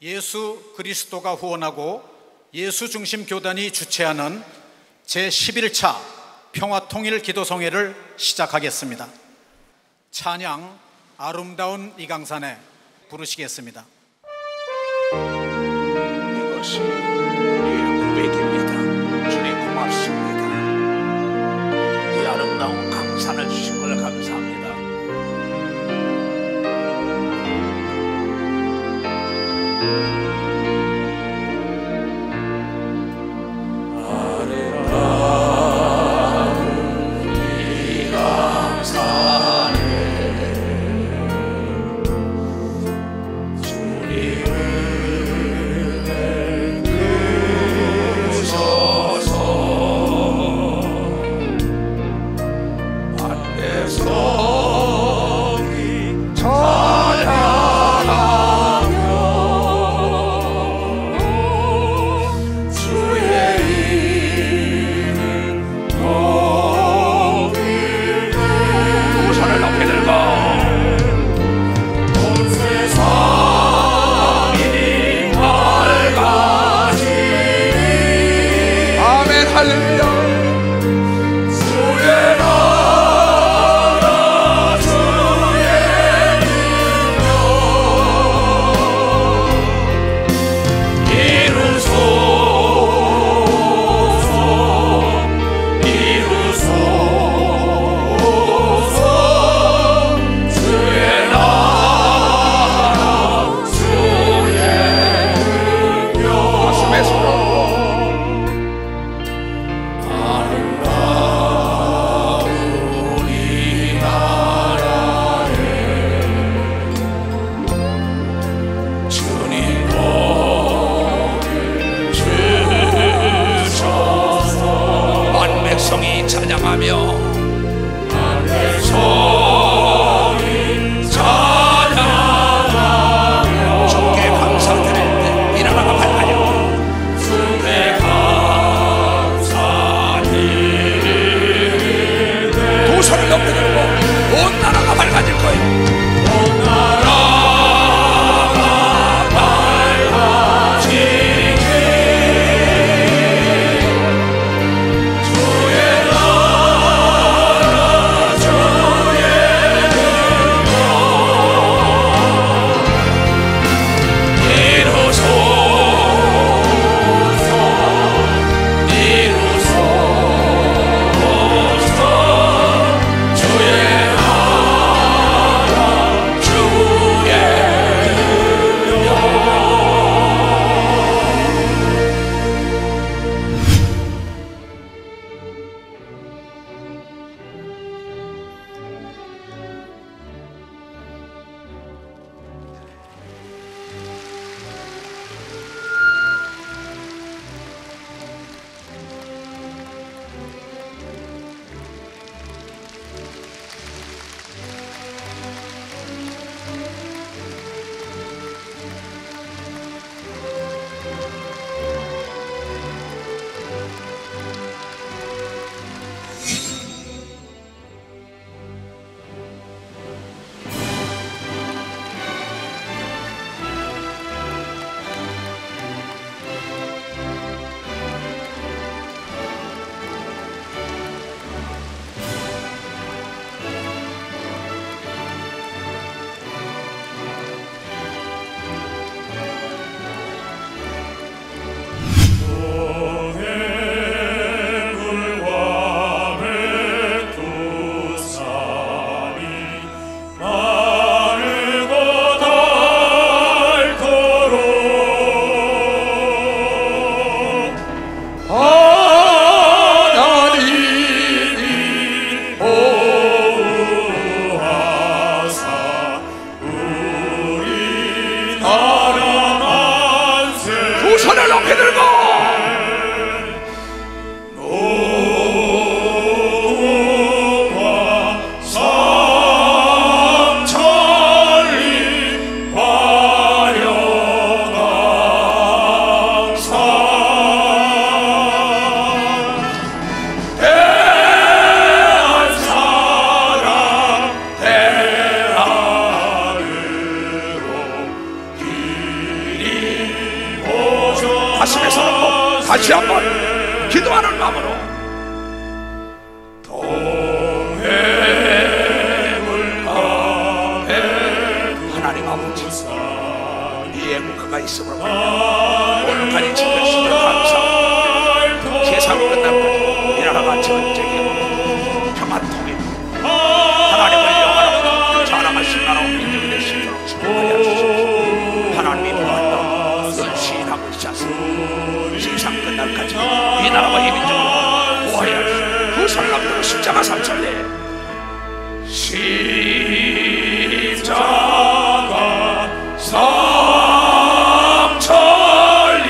예수 그리스도가 후원하고 예수 중심 교단이 주최하는 제11차 평화통일 기도성회를 시작하겠습니다. 찬양 아름다운 이 강산에 부르시겠습니다. 이것이 우리의 고백입니다. 주님 고맙습니다. 이 아름다운 강산을 주신 걸 감사합니다. 소 다시 한번 기도하는 마음으로 하나님 아버지, 이 애국가가 있음으로 오늘까지 지켜주시면 감사합니다. 세상 끝날까지 이 나라가 전쟁이고 평화통일, 하나님을 영원하고 자랑하신 나라와 민족이 될 수 있도록 축복하여 주십시오. 하나님이 보았던 늘 시인하고 있지 않습니까? 세상 끝날까지 이 나라와 이 민족을 보호하여 주십시오. 그 사랑합니다. 십자가 삼천리 십자가 삼천리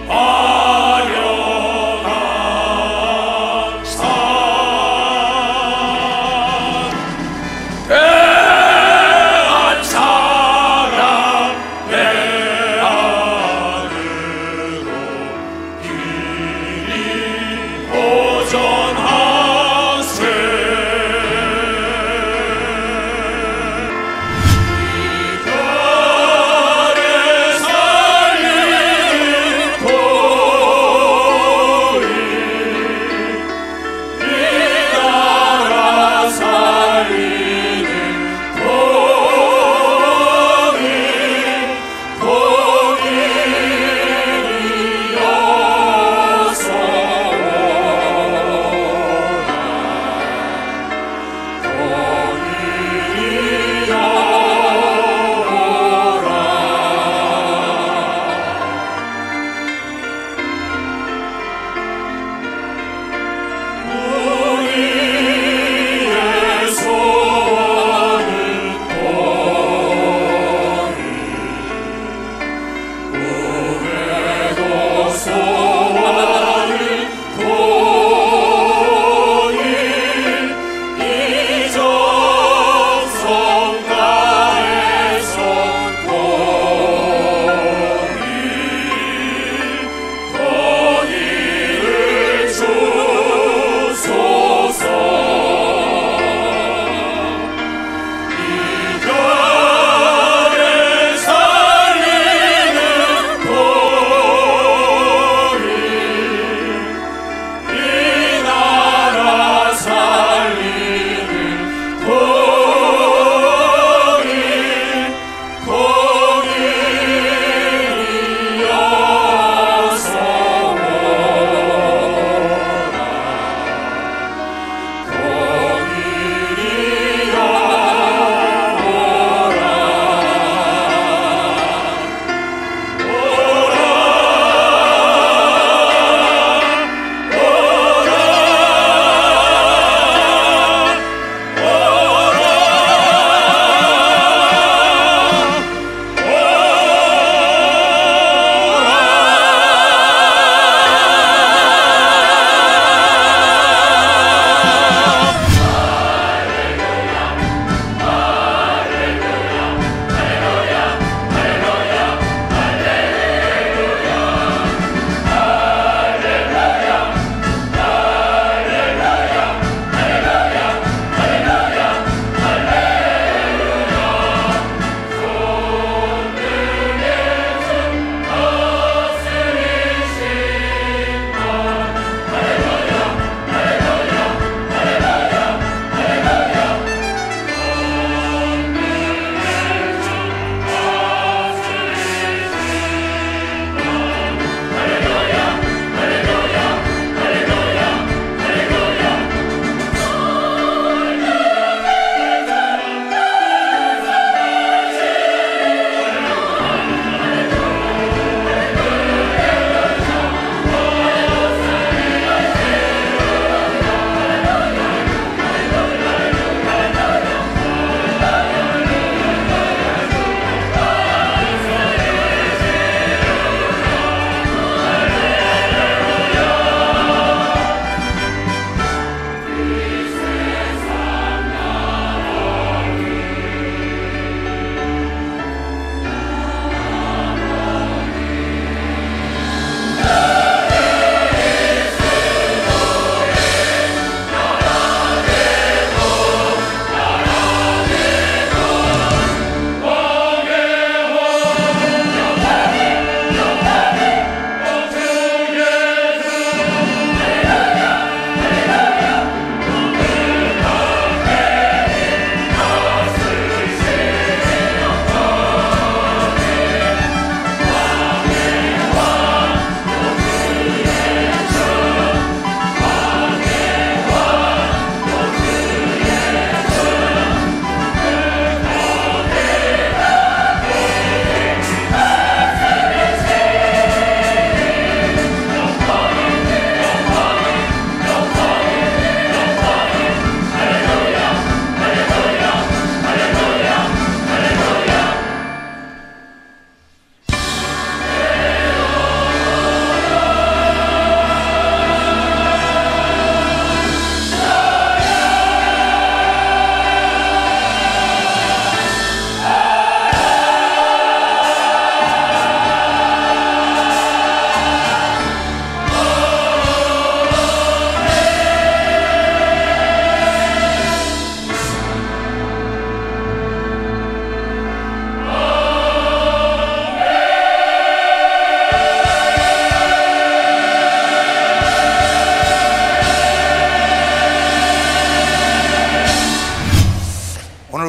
아련한 산 대한 사랑의 안으로 길이 보전하세.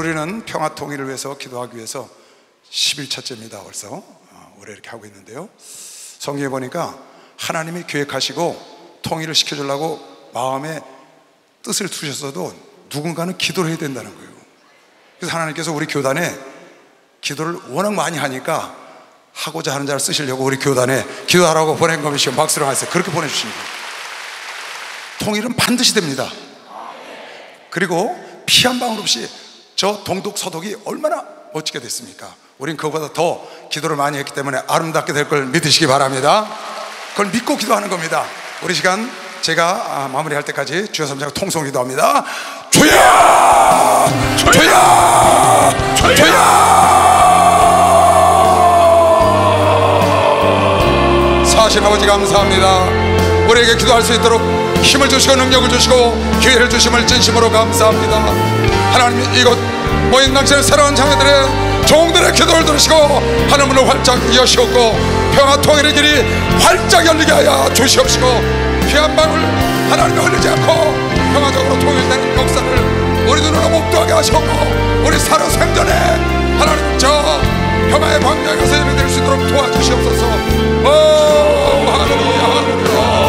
우리는 평화 통일을 위해서 기도하기 위해서 11차째입니다. 벌써 올해 이렇게 하고 있는데요, 성경에 보니까 하나님이 계획하시고 통일을 시켜주려고 마음에 뜻을 두셨어도 누군가는 기도를 해야 된다는 거예요. 그래서 하나님께서 우리 교단에 기도를 워낙 많이 하니까 하고자 하는 자를 쓰시려고 우리 교단에 기도하라고 보낸 것이요, 박수를 하세요. 그렇게 보내주십니다. 통일은 반드시 됩니다. 그리고 피 한 방울 없이 저 동독 서독이 얼마나 멋지게 됐습니까? 우린 그거보다 더 기도를 많이 했기 때문에 아름답게 될 걸 믿으시기 바랍니다. 그걸 믿고 기도하는 겁니다. 우리 시간 제가 마무리할 때까지 주여 삼자가 통성 기도합니다. 주여! 주여! 주여! 사신 아버지 감사합니다. 우리에게 기도할 수 있도록 힘을 주시고 능력을 주시고 기회를 주심을 진심으로 감사합니다. 하나님, 이곳 모인 당신의 사랑하는 자매들의 종들의 기도를 들으시고 하늘문을 활짝 여시옵고 평화 통일의 길이 활짝 열리게 하여 주시옵시고 피 한 방울 하나님이 흘리지 않고 평화적으로 통일되는 역사를 우리 눈으로 목도하게 하시옵고 우리 살아 생전에 하나님 저 평화의 방향에 가서 예배드릴 수 있도록 도와주시옵소서. 할렐루야, 할렐루야.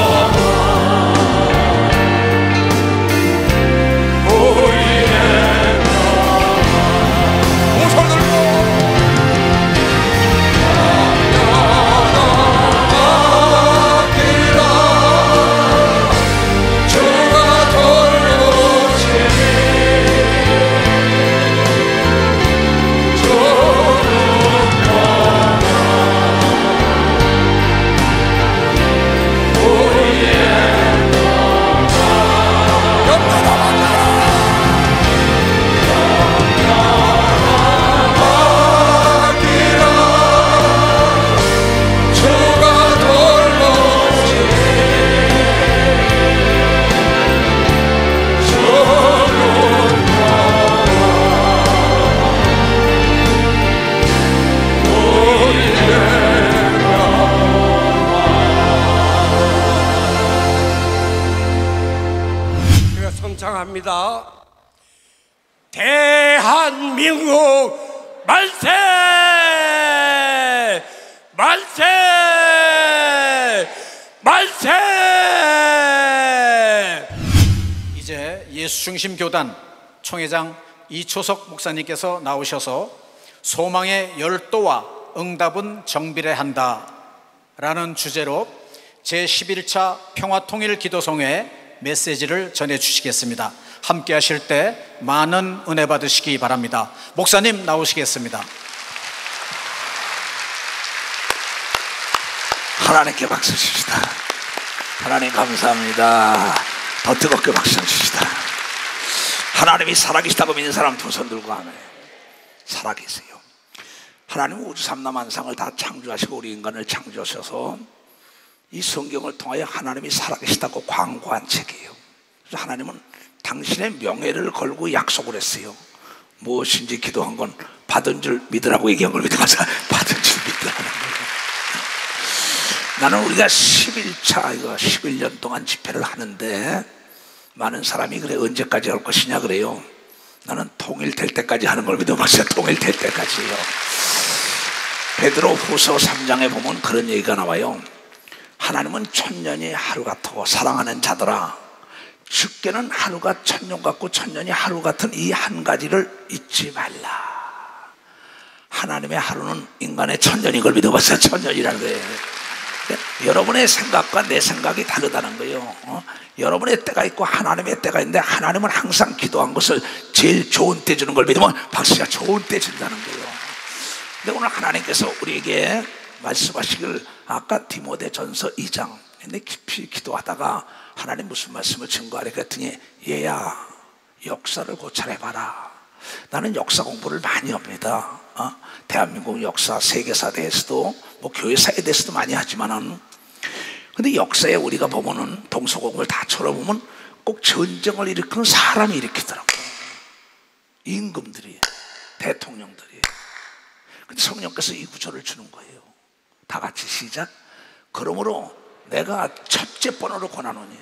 합니다. 대한민국 만세! 만세! 만세! 이제 예수중심 교단 총회장 이초석 목사님께서 나오셔서 소망의 열도와 응답은 정비례한다 라는 주제로 제11차 평화통일 기도성회 메시지를 전해주시겠습니다. 함께 하실 때 많은 은혜 받으시기 바랍니다. 목사님 나오시겠습니다. 하나님께 박수 칩시다. 하나님 감사합니다. 더 뜨겁게 박수 칩시다. 하나님이 살아계시다고 믿는 사람 두 손 들고 하네. 살아계세요. 하나님은 우주 삼라만상을 다 창조하시고 우리 인간을 창조하셔서 이 성경을 통하여 하나님이 살아계시다고 광고한 책이에요. 그래서 하나님은 당신의 명예를 걸고 약속을 했어요. 무엇인지 기도한 건 받은 줄 믿으라고 얘기한 걸 믿어서 받은 줄 믿으라는 거예요. 나는 우리가 11차 이거 11년 동안 집회를 하는데 많은 사람이 그래 언제까지 할 것이냐 그래요. 나는 통일될 때까지 하는 걸 믿어봤어요. 통일될 때까지요. 베드로 후서 3장에 보면 그런 얘기가 나와요. 하나님은 천년이 하루 같고 사랑하는 자들아 죽게는 하루가 천년 같고 천년이 하루 같은 이 한 가지를 잊지 말라. 하나님의 하루는 인간의 천년인 걸 믿어봤어요. 천년이라는 거예요. 여러분의 생각과 내 생각이 다르다는 거예요. 여러분의 때가 있고 하나님의 때가 있는데 하나님은 항상 기도한 것을 제일 좋은 때 주는 걸 믿으면 박수가 좋은 때 준다는 거예요. 근데 오늘 하나님께서 우리에게 말씀하시길 아까 디모데전서 2장 근데 깊이 기도하다가 하나님 무슨 말씀을 증거하래 그랬더니 얘야 역사를 고찰해봐라. 나는 역사 공부를 많이 합니다. 대한민국 역사 세계사에 대해서도 뭐 교회사에 대해서도 많이 하지만은 근데 역사에 우리가 보면은 동서고금을 다 쳐다보면 꼭 전쟁을 일으키는 사람이 일으키더라고요. 임금들이 대통령들이. 근데 성령께서 이 구절을 주는 거예요. 다 같이 시작. 그러므로 내가 첫째 번호로 권하노니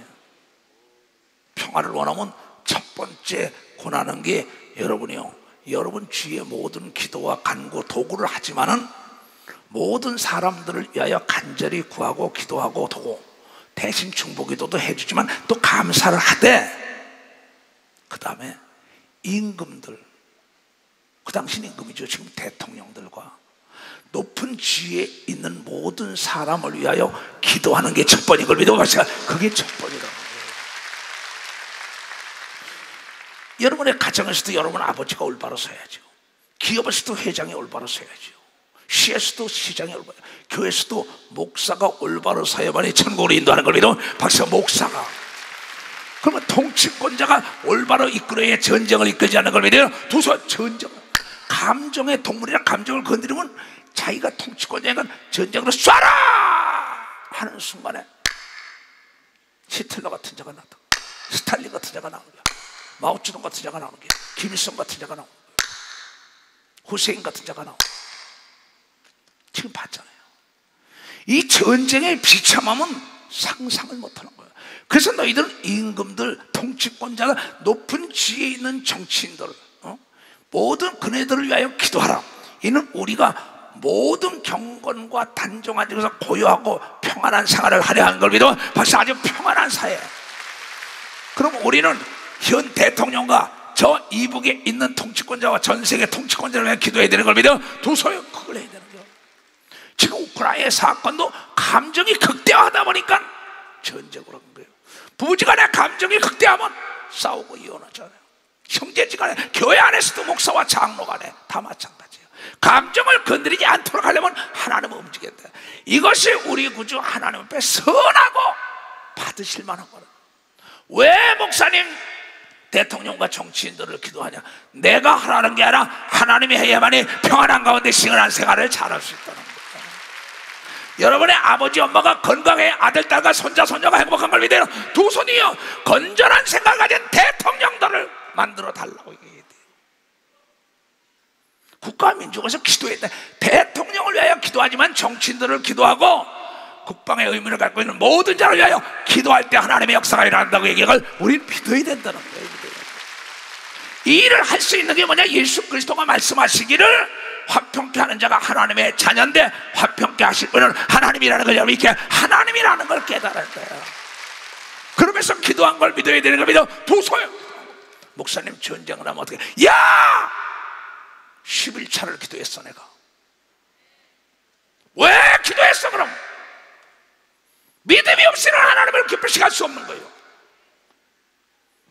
평화를 원하면 첫 번째 권하는 게 여러분이요 여러분 주위의 모든 기도와 간구 도구를 하지만은 모든 사람들을 위하여 간절히 구하고 기도하고 도구 대신 중보기도도 해주지만 또 감사를 하되 그 다음에 임금들, 그 당시는 임금이죠. 지금 대통령들과 높은 지위에 있는 모든 사람을 위하여 기도하는 게 첫 번인 걸 믿어 마시라. 그게 첫 번이라는 거예요. 여러분의 가정에서도 여러분 아버지가 올바로 서야죠. 기업에서도 회장이 올바로 서야죠. 시에서도 시장이 올바로, 교회에서도 목사가 올바로 서야만이 천국으로 인도하는 걸 믿어. 박사 목사가. 그러면 통치권자가 올바로 이끌어야 전쟁을 이끌지 않는 걸 믿어요. 두서 전쟁, 감정의 동물이라 감정을 건드리면 자기가 통치권자니까 전쟁으로 쏴라 하는 순간에 히틀러 같은 자가 나타나, 스탈린 같은 자가 나오는 거야, 마오쩌둥 같은 자가 나오는 거야, 김일성 같은 자가 나오는 거야, 후세인 같은 자가 나오는 거야. 지금 봤잖아요. 이 전쟁의 비참함은 상상을 못하는 거예요. 그래서 너희들은 임금들, 통치권자가 높은 지위에 있는 정치인들, 모든 그네들을 위하여 기도하라. 이는 우리가 모든 경건과 단정한 데서 고요하고 평안한 생활을 하려 하는 걸 믿어. 벌써 아주 평안한 사회. 그럼 우리는 현 대통령과 저 이북에 있는 통치권자와 전 세계 통치권자를 위해 기도해야 되는 걸 믿어. 도서요 그걸 해야 되는 거예요. 지금 우크라이나 사건도 감정이 극대화하다 보니까 전쟁으로 간 거예요. 부부지간에 감정이 극대화하면 싸우고 이혼하잖아요. 형제지간에, 교회 안에서도 목사와 장로 간에 다 마찬가지예요. 감정을 건드리지 않도록 하려면 하나님은 움직인다. 이것이 우리 구주 하나님 앞에 선하고 받으실 만한 거라. 왜 목사님 대통령과 정치인들을 기도하냐? 내가 하라는 게 아니라 하나님이 해야만이 평안한 가운데 시원한 생활을 잘할 수 있다는 거예요. 여러분의 아버지 엄마가 건강해, 아들 딸과 손자 손녀가 행복한 걸 믿어요. 두 손이요 건전한 생각을 가진 대통령들을 만들어 달라고 얘기해야 돼요. 국가와 민족에서 기도했다. 대통령을 위하여 기도하지만 정치인들을 기도하고 국방의 의무를 갖고 있는 모든 자를 위하여 기도할 때 하나님의 역사가 일어난다고 얘기를 우리는 믿어야 된다는 거예요. 이 일을 할 수 있는 게 뭐냐? 예수 그리스도가 말씀하시기를 화평케 하는 자가 하나님의 자녀인데 화평케 하실 분은 하나님이라는 걸 여러분이 이렇게 하나님이라는 걸 깨달을 거예요. 그러면서 기도한 걸 믿어야 되는 걸 믿어. 도서요. 목사님 전쟁을 하면 어떻게? 야! 11차를 기도했어 내가. 왜 기도했어 그럼? 믿음이 없이는 하나님을 기쁘시게 할 수 없는 거예요.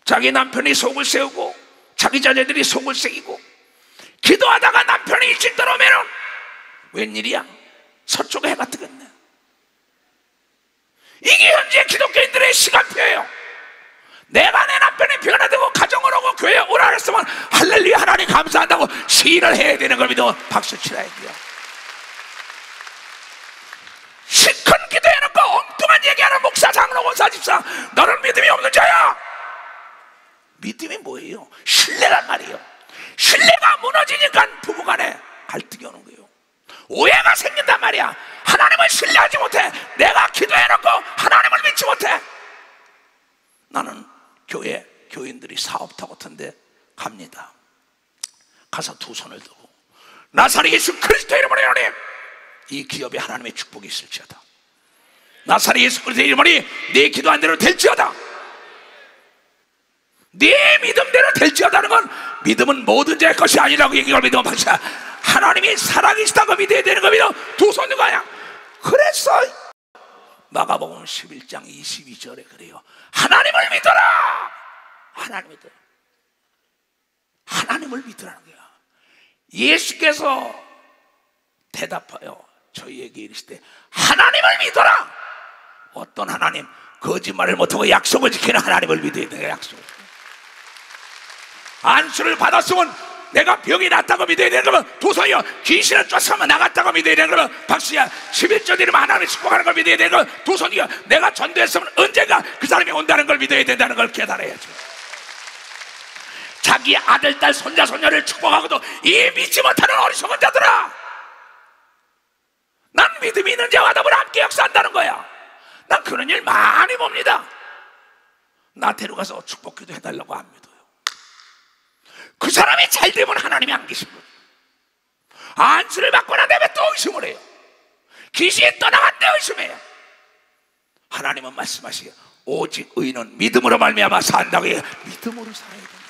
자기 남편이 속을 세우고 자기 자녀들이 속을 새기고 기도하다가 남편이 일찍 들어오면은 웬일이야? 서쪽에 해가 뜨겠네. 이게 현재 기독교인들의 시간표예요. 내가 내 남편이 변화되고 가정을 오고 교회에 오라 그랬으면 할렐루야 하나님 감사한다고 시인을 해야 되는 걸 믿어 박수 치라 해요. 시큰 기도해놓고 엉뚱한 얘기하는 목사, 장로, 권사, 집사, 너는 믿음이 없는 자야. 믿음이 뭐예요? 신뢰란 말이에요. 신뢰가 무너지니까 부부간에 갈등이 오는 거예요. 오해가 생긴단 말이야. 하나님을 신뢰하지 못해. 내가 기도해놓고 하나님을 믿지 못해. 나는 교회 교인들이 사업터 같은데 갑니다. 가서 두 손을 들고 나사렛 예수 그리스도 이름으로 하나님 이 기업에 하나님의 축복이 있을지어다. 나사렛 예수 그리스도 이름으로 네 기도한 대로 될지어다. 네 믿음대로 될지어다는 건 믿음은 모든 자의 것이 아니라고 얘기를 믿으면 박사 하나님이 살아계시다고 믿어야 되는 겁니다. 두 손 들고 그냥 그래서 마가복음 11장 22절에 그래요. 하나님을 믿어라. 하나님을 믿어라. 하나님을 믿으라는 거야. 예수께서 대답하여 저희에게 이르시되 하나님을 믿어라. 어떤 하나님? 거짓말을 못하고 약속을 지키는 하나님을 믿어야 돼. 약속을. 안수를 받았으면 내가 병이 낫다고 믿어야 되는 거면 도서요 귀신을 쫓아가면 나갔다고 믿어야 되는 거면 박수야 11절 이르면 하나님을 축복하는 걸 믿어야 되는 거면 도서요 내가 전도했으면 언젠가 그 사람이 온다는 걸 믿어야 된다는 걸 깨달아야죠. 자기 아들, 딸, 손자, 손녀를 축복하고도 이 믿지 못하는 어리석은 자들아, 난 믿음이 있는 자와 더불어 함께 역사한다는 거야. 난 그런 일 많이 봅니다. 나 데려가서 축복기도 해달라고 안 믿어요. 그 사람이 잘 되면 하나님이 안 계신 거예요. 안수를 받고 난 다음에 또 의심을 해요. 귀신이 떠나간대 의심해요. 하나님은 말씀하시기에 오직 의인은 믿음으로 말미암아 산다고 해요. 믿음으로 살아야 됩니다.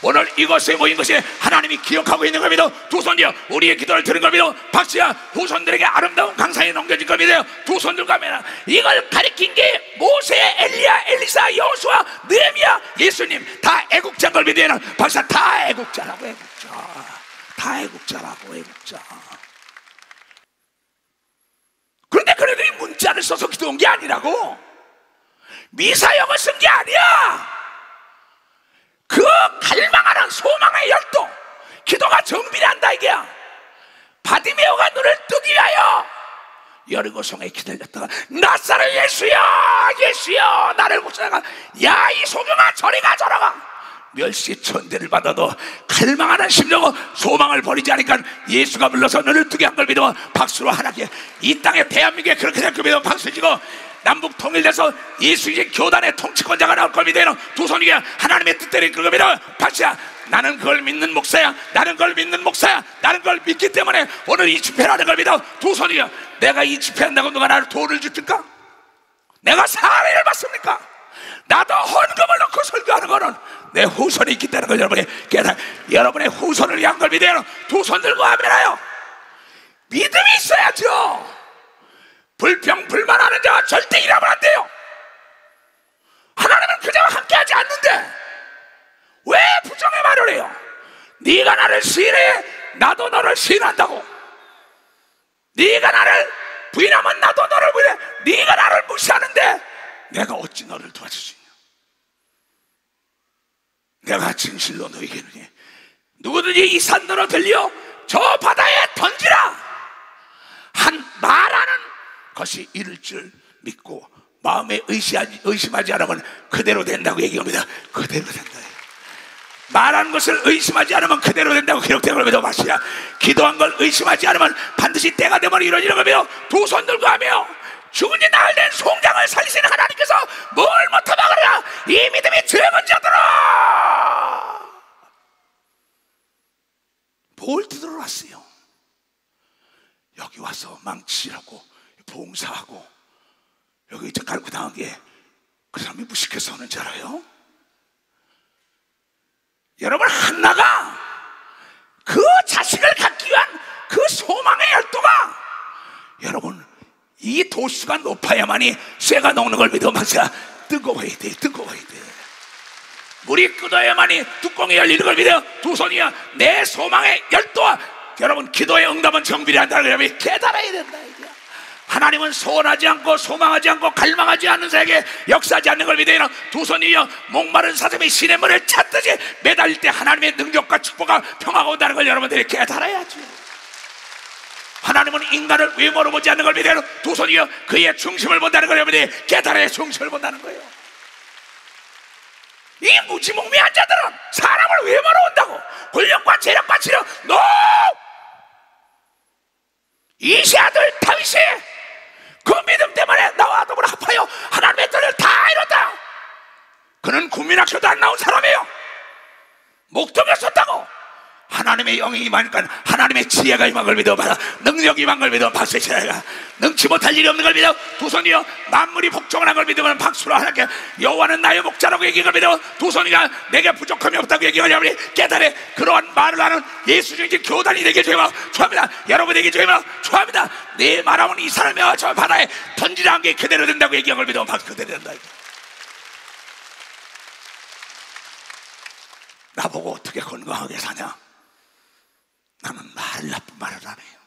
오늘 이곳에 모인 것이 하나님이 기억하고 있는 겁니다. 두 손이요, 우리의 기도를 들은 겁니다. 박수야, 후손들에게 아름다운 강산이 넘겨질 겁니다. 두 손 들고 하면 이걸 가리킨 게 모세, 엘리야, 엘리사, 여호수아, 느헤미야, 예수님 다 애국자인 걸 믿어요. 박수야, 다 애국자라고. 애국자, 다 애국자라고. 애국자. 그런데 그래도 이 문자를 써서 기도한 게 아니라고. 미사역을 쓴 게 아니야. 그 갈망하는 소망의 열도, 기도가 정비한다 이게야. 바디메오가 눈을 뜨기 위하여 여리고성에 기다렸다가 나사렛 예수야, 예수야, 나를 구원하라. 야, 이 소경아, 저리 가, 저리 가. 멸시 천대를 받아도 갈망하는 심령은 소망을 버리지 않으니까 예수가 불러서 눈을 뜨게 한 걸 믿으면 박수로 하나님께, 이 땅에 대한민국에 그렇게 될 걸 믿으면 박수 치고, 남북 통일돼서 예수의 교단의 통치권자가 나올 걸 믿어요. 두 손이 하나님의 뜻대로 이끌고 믿어. 박수야, 나는 그걸 믿는 목사야. 나는 그걸 믿는 목사야. 나는 그걸 믿기 때문에 오늘 이 집회를 하는 걸 믿어. 두 손이 내가 이 집회한다고 누가 나를 돈을 줍니까? 내가 사례를 받습니까? 나도 헌금을 넣고 설교하는 거는 내 후손이 있기 때문에 걸 여러분이 깨달아. 여러분의 후손을 위한 걸 믿어요. 두 손 들고 하면요, 믿음이 있어야죠. 불평 불만하는 자와 절대 일하면 안 돼요. 하나님은 그자와 함께하지 않는데 왜 부정의 말을 해요? 네가 나를 시인해, 나도 너를 시인한다고. 네가 나를 부인하면 나도 너를 부인해. 네가 나를 무시하는데 내가 어찌 너를 도와줄 수 있냐? 내가 진실로 너에게 이르니 누구든지 이 산더러 들려 저 바다에 던지라 한 말하는 것이 이룰 줄 믿고 마음에 의심하지 않으면 그대로 된다고 얘기합니다. 그대로 된다. 말하는 것을 의심하지 않으면 그대로 된다고 기록된 걸 믿어. 마시야, 기도한 걸 의심하지 않으면 반드시 때가 되면 이루어지는 겁니다. 두 손 들고 하며 죽은 지 나흘 된 송장을 살리시는 하나님께서 뭘 못하 막으라. 이 믿음이 적은 자들아, 뭘 뒤돌아왔어요? 여기 와서 망치라고 봉사하고 여기 이제 갈고 당한 게 그 사람이 무식해서 하는 줄 알아요? 여러분, 한나가 그 자식을 갖기 위한 그 소망의 열도가, 여러분, 이 도수가 높아야만이 쇠가 녹는 걸 믿어. 마사 뜨거워야 돼. 뜨거워야 돼. 물이 끓어야만이 뚜껑이 열리는 걸 믿어. 두 손이야 내 소망의 열도와 여러분 기도의 응답은 정비를 한다는 걸 깨달아야 된다. 하나님은 소원하지 않고 소망하지 않고 갈망하지 않는 자에게 역사하지 않는 걸 믿어요. 두 손이여 목마른 사슴이 시냇물을 찾듯이 매달릴 때 하나님의 능력과 축복과 평화가 온다는 걸 여러분들이 깨달아야죠. 하나님은 인간을 외모로 보지 않는 걸 믿어요. 두 손이여 그의 중심을 본다는 걸 여러분들이 깨달아야 중심을 본다는 거예요. 이 무지몽매한 자들은 사람을 외모로 본다고 권력과 재력과 치력, NO! 이세 아들 다윗이 그 믿음 때문에 나와 더불어 합하여 하나님의 뜻을 다 이뤘다. 그는 국민학교도 안 나온 사람이에요. 목동에 썼다고. 하나님의 영이 임하니까 하나님의 지혜가 임한 걸 믿어봐라. 능력이 임한 걸 믿어. 박수의 지혜가 능치 못할 일이 없는 걸 믿어. 두 손이여 만물이 복종한 걸 믿으면 박수로 하나님께 여호와는 나의 목자라고 얘기한 걸 믿어. 두 손이가 내게 부족함이 없다고 얘기하려면 깨달아. 그러한 말을 하는 예수적인 교단이 되게 주여 축하합니다. 여러분에게 주여 축하합니다. 내 말하면 이 사람이 저 바다에 던지라 한 게 그대로 된다고 얘기한 걸 믿어. 박수 그대로 된다. 나보고 어떻게 건강하게 사냐? 나는 말 나쁜 말을 안 해요.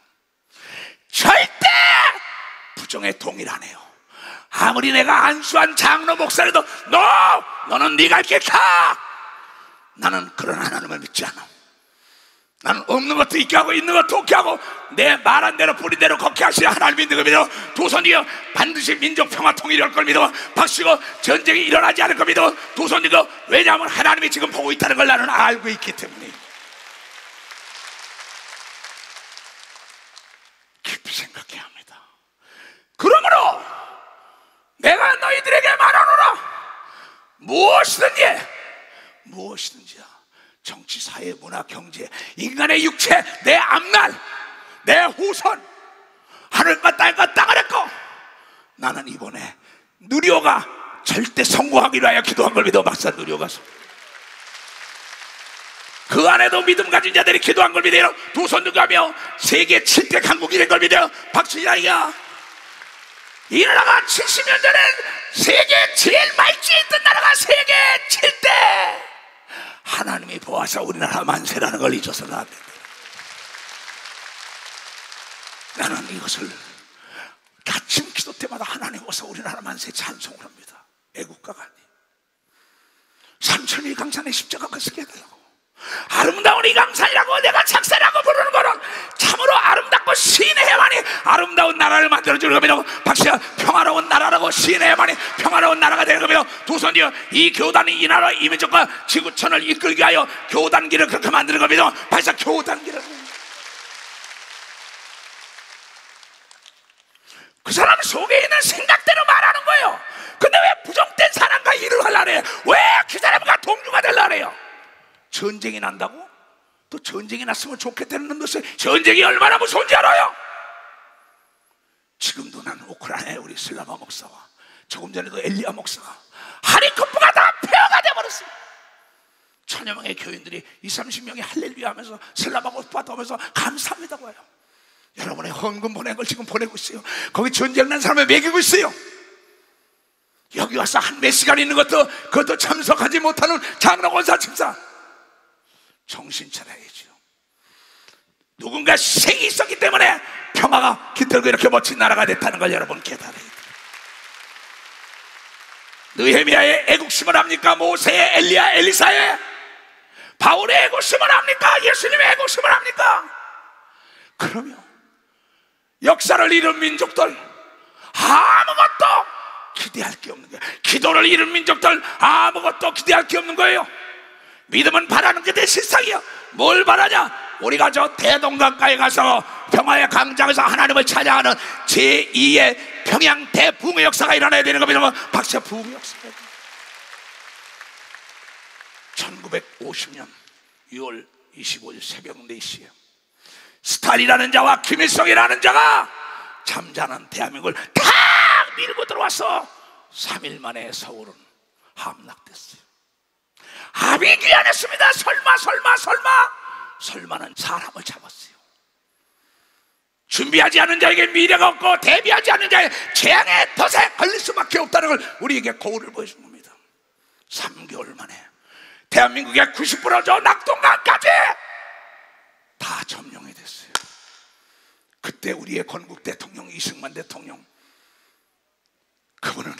절대 부정에 동의를 안 해요. 아무리 내가 안수한 장로 목사라도 너는 네가 이렇게 가. 나는 그런 하나님을 믿지 않아. 나는 없는 것도 있게 하고 있는 것도 없게 하고 내 말한 대로 부린 대로 걷게 하시는 하나님 믿는 거 믿어. 두 손이여 반드시 민족 평화 통일이 올 걸 믿어. 박수고 전쟁이 일어나지 않을 걸 믿어. 두 손이고 왜냐하면 하나님이 지금 보고 있다는 걸 나는 알고 있기 때문에. 깊이 생각해야 합니다. 그러므로 내가 너희들에게 말하노라. 무엇이든지야 정치, 사회, 문화, 경제, 인간의 육체, 내 앞날, 내 후손, 하늘과 땅과 땅을 했고, 나는 이번에 누리호가 절대 성공하기로 하여 기도한 걸 믿어. 막상 누리호가 그 안에도 믿음 가진 자들이 기도한 걸 믿어요. 두 손 들고 하며 세계 7대 강국이 된 걸 믿어요. 박수이야. 이 나라가 70년 전에 세계 제일 말지에 있던 나라가 세계 7대. 하나님이 보아서 우리나라 만세라는 걸 잊어서는 안 된다. 나는 이것을 아침 기도 때마다 하나님 오서 우리나라 만세 찬송을 합니다. 애국가가 아니에요. 삼천리 강산의 십자가가 쓰게 되고 아름다운 이 강산이라고 내가 작사라고 부르는 거는 참으로 아름답고 시인해야만이 아름다운 나라를 만들어주는 겁니다. 박수야. 평화로운 나라라고 시인해야만이 평화로운 나라가 되는 겁니다. 두 손이여, 이 교단이 이 나라 이민족과 지구촌을 이끌게 하여 교단기를 그렇게 만드는 겁니다. 박수야. 교단기를. 그 사람 속에 있는 생각대로 말하는 거예요. 근데 왜 부정된 사람과 일을 하려고 해요? 왜 그 사람과 동료가 되려고 해요? 전쟁이 난다고? 또 전쟁이 났으면 좋겠다는 놈들, 전쟁이 얼마나 무서운지 알아요? 지금도 나는 우크라이나에 우리 슬라바 목사와 조금 전에도 엘리야 목사가 하리코프가 다 폐허가 돼버렸어요. 1000여 명의 교인들이 20-30명이 할렐루야 하면서 슬라바 목사도 하면서 감사합니다고 해요. 여러분의 헌금 보낸 걸 지금 보내고 있어요. 거기 전쟁 난 사람을 먹이고 있어요. 여기 와서 한 몇 시간 있는 것도 그것도 참석하지 못하는 장로권사 집사, 정신 차려야죠. 누군가 희생이 있었기 때문에 평화가 깃들고 이렇게 멋진 나라가 됐다는 걸 여러분 깨달아야 돼요. 느헤미야의 애국심을 합니까? 모세의, 엘리야, 엘리사의, 바울의 애국심을 합니까? 예수님의 애국심을 합니까? 그러면 역사를 잃은 민족들 아무것도 기대할 게 없는 거예요. 기도를 잃은 민족들 아무것도 기대할 게 없는 거예요. 믿음은 바라는 게 내 실상이야. 뭘 바라냐? 우리가 저 대동강가에 가서 평화의 광장에서 하나님을 찬양하는 제2의 평양 대붕의 역사가 일어나야 되는 겁니다. 박사 부흥의 역사가 1950년 6월 25일 새벽 4시에 스탈린이라는 자와 김일성이라는 자가 잠자는 대한민국을 탁 밀고 들어와서 3일 만에 서울은 함락됐어요. 합이 귀환했습니다. 설마는 사람을 잡았어요. 준비하지 않은 자에게 미래가 없고 대비하지 않은 자의 재앙의 덫에 걸릴 수밖에 없다는 걸 우리에게 거울을 보여준 겁니다. 3개월 만에 대한민국의 90% 저 낙동강까지 다 점령이 됐어요. 그때 우리의 건국 대통령 이승만 대통령, 그분은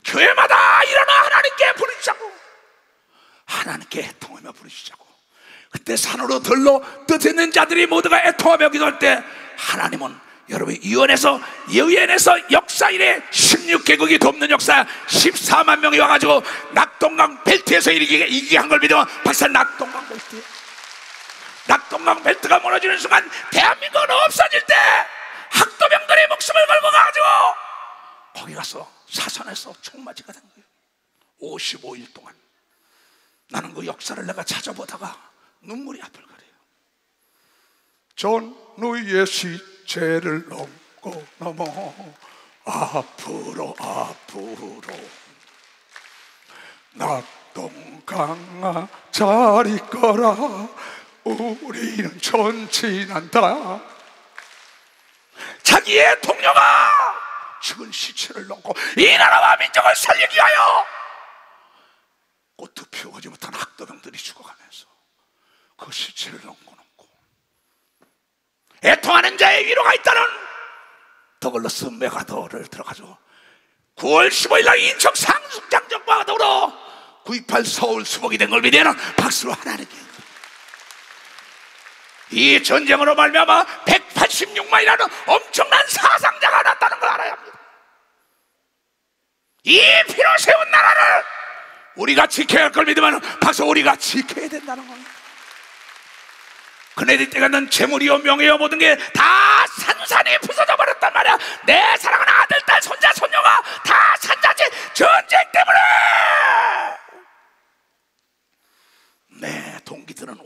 교회마다 일어나 하나님께 부르시자고, 하나님께 애통하며 부르시자고. 그때 산으로 들러 뜻있는 자들이 모두가 애통하며 기도할 때 하나님은 여러분 유엔에서 역사 이래 16개국이 돕는 역사 14만 명이 와가지고 낙동강 벨트에서 이기게 한 걸 믿으면 박사 낙동강 벨트, 낙동강 벨트가 무너지는 순간 대한민국은 없어질 때 학도병들이 목숨을 걸고 가가지고 거기 가서 사선에서 총맞이가 된 거예요. 55일 동안. 나는 그 역사를 내가 찾아보다가 눈물이 아플거려요. 전 너희의 시체를 넘고 넘어 앞으로 낙동강아 잘 있거라 우리는 전진한다. 자기의 동료가 죽은 시체를 넘고 이 나라와 민족을 살리기 위하여 꽃도 피우지 못한 학도병들이 죽어가면서 그 시체를 넘고 애통하는 자의 위로가 있다는 더글러스 메가더를 들어가지고 9월 15일 날 인천 상륙장정과 더불어 9.28 서울 수복이 된 걸 믿으면 박수로 하나님께. 이 전쟁으로 말미암아 186만이라는 엄청난 사상자가 났다는 걸 알아야 합니다. 이 피로 세운 나라를 우리가 지켜야 할 걸 믿으면 박수, 우리가 지켜야 된다는 겁니다. 그네들 때가는 재물이요 명예요 모든 게 다 산산이 부서져 버렸단 말이야. 내 사랑하는 아들, 딸, 손자, 손녀가 다 산자지 전쟁 때문에. 내 동기들은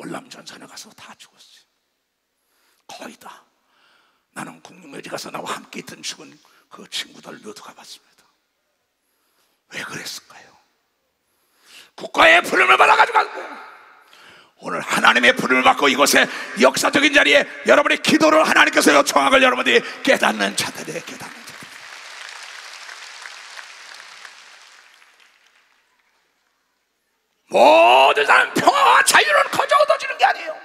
훈련소에 가서 다 죽었어요. 거의 다. 나는 국립묘지 가서 나와 함께 있던 죽은 그 친구들 모두 가봤습니다. 왜 그랬을까요? 국가의 부름을 받아가지고 간 거예요. 오늘 하나님의 부름을 받고 이곳에 역사적인 자리에 여러분의 기도를 하나님께서 요청한 걸 여러분들이 깨닫는 자들이에요. 깨닫는 자들. 모든 사람 평화와 자유는 거저 얻어지는 게 아니에요.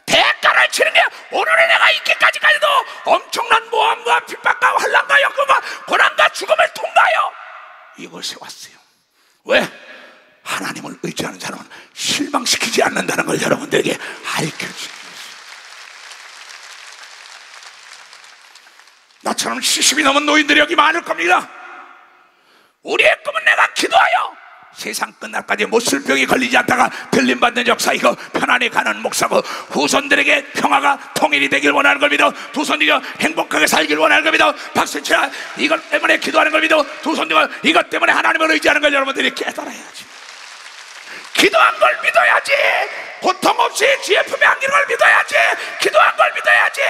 대가를 치는 게 오늘의 내가 있기까지도 엄청난 모함과 핍박과 환난과 역경과 고난과 죽음을 통과하여 이곳에 왔어요. 왜? 하나님을 의지하는 자는 실망시키지 않는다는 걸 여러분들에게 알려주는 것이에요. 나처럼 70이 넘은 노인들이 여기 많을 겁니다. 우리의 꿈은 내가 기도하여 세상 끝날까지 못술병이 걸리지 않다가 들림받는 역사이고 편안히 가는 목사고 후손들에게 평화가 통일이 되길 원하는 걸 믿어 두손들이 행복하게 살길 원하는 걸 믿어 박수치라 이것 때문에 기도하는 걸 믿어 두손들이 이것 때문에 하나님을 의지하는 걸 여러분들이 깨달아야지. 기도한 걸 믿어야지. 고통 없이 지혜 품에 안기는 걸 믿어야지. 기도한 걸 믿어야지.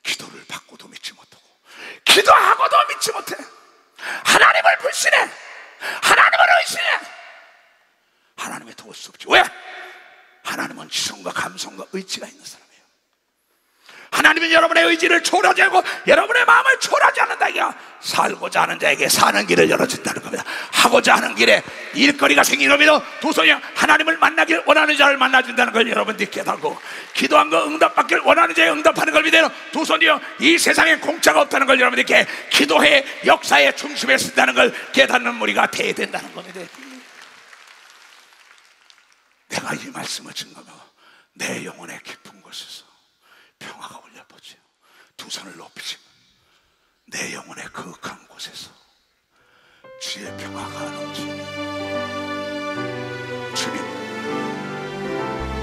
기도를 받고도 믿지 못하고 기도하고도 믿지 못해. 하나님을 불신해. 하나님을 의심해. 하나님의 도울 수 없지. 왜? 하나님은 지성과 감성과 의지가 있는 사람이에요. 하나님은 여러분의 의지를 초월하지 않고 여러분의 마음을 초월하지 않는다. 이게 살고자 하는 자에게 사는 길을 열어준다는 겁니다. 하고자 하는 길에 일거리가 생기는 겁니다. 두 손이 하나님을 만나길 원하는 자를 만나준다는 걸 여러분들이 깨닫고 기도한 거 응답받길 원하는 자에 응답하는 걸 믿어요. 두 손이요 이 세상에 공짜가 없다는 걸 여러분들께 기도의 역사의 중심에 쓴다는 걸 깨닫는 무리가 되어야 된다는 겁니다. 내가 이 말씀을 증거하며 내 영혼의 깊은 곳에서 평화가 올려보지요. 두 손을 높이시면 내 영혼의 거룩한 곳에서 주의 평화가 넘치니 주님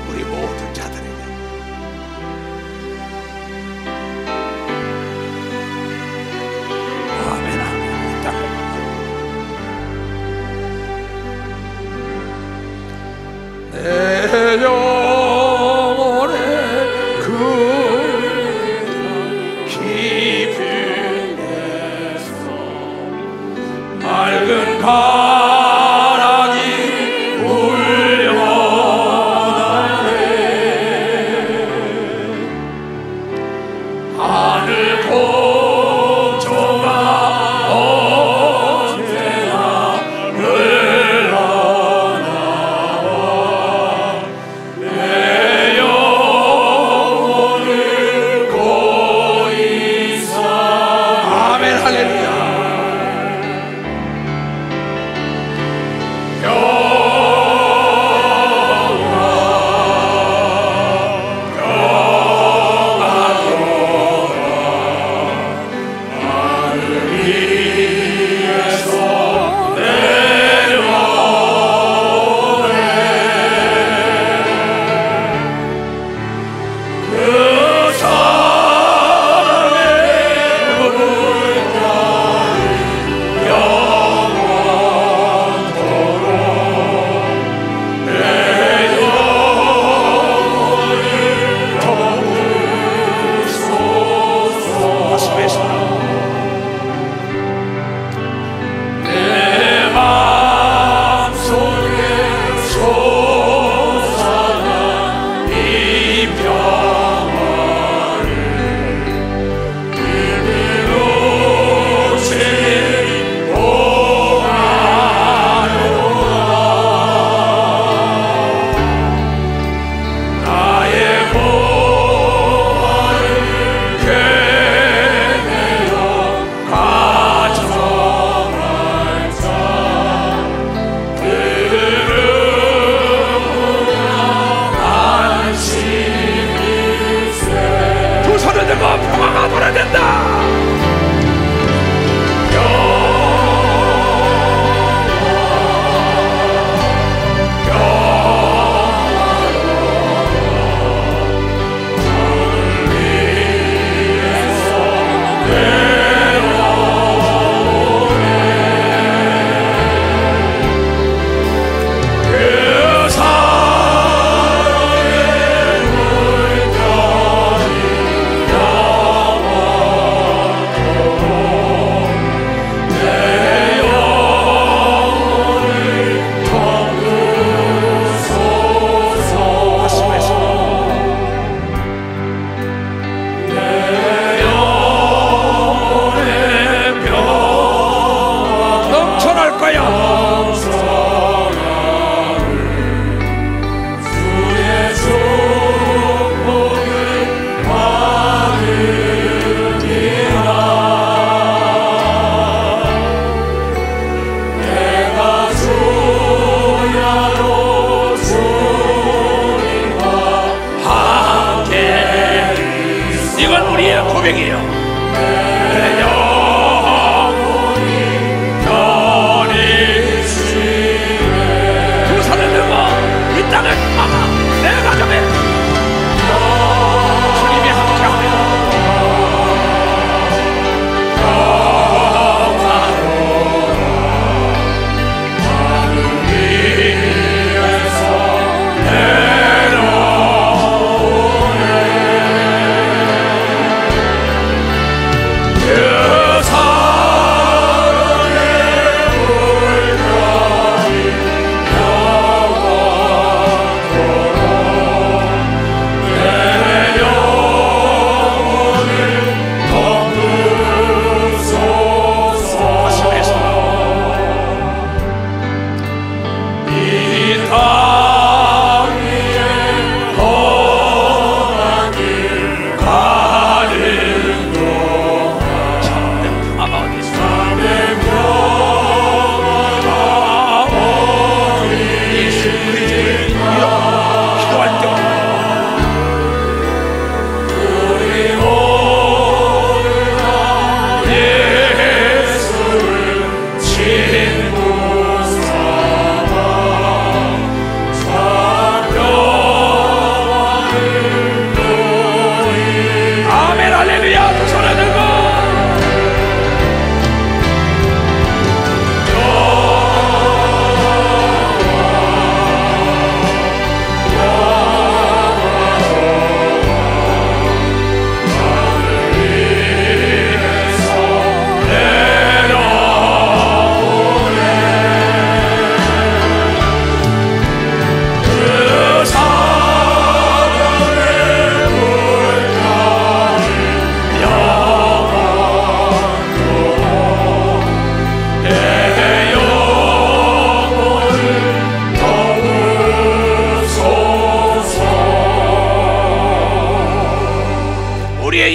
우리 모든 자들에게 아멘 아멘 내 영혼의 깊은 데서 맑은 바람 고백이에요. 내 영혼이 편히 두 손을 들고 이 땅을 막아 내 가정에 주님이 함께합니다.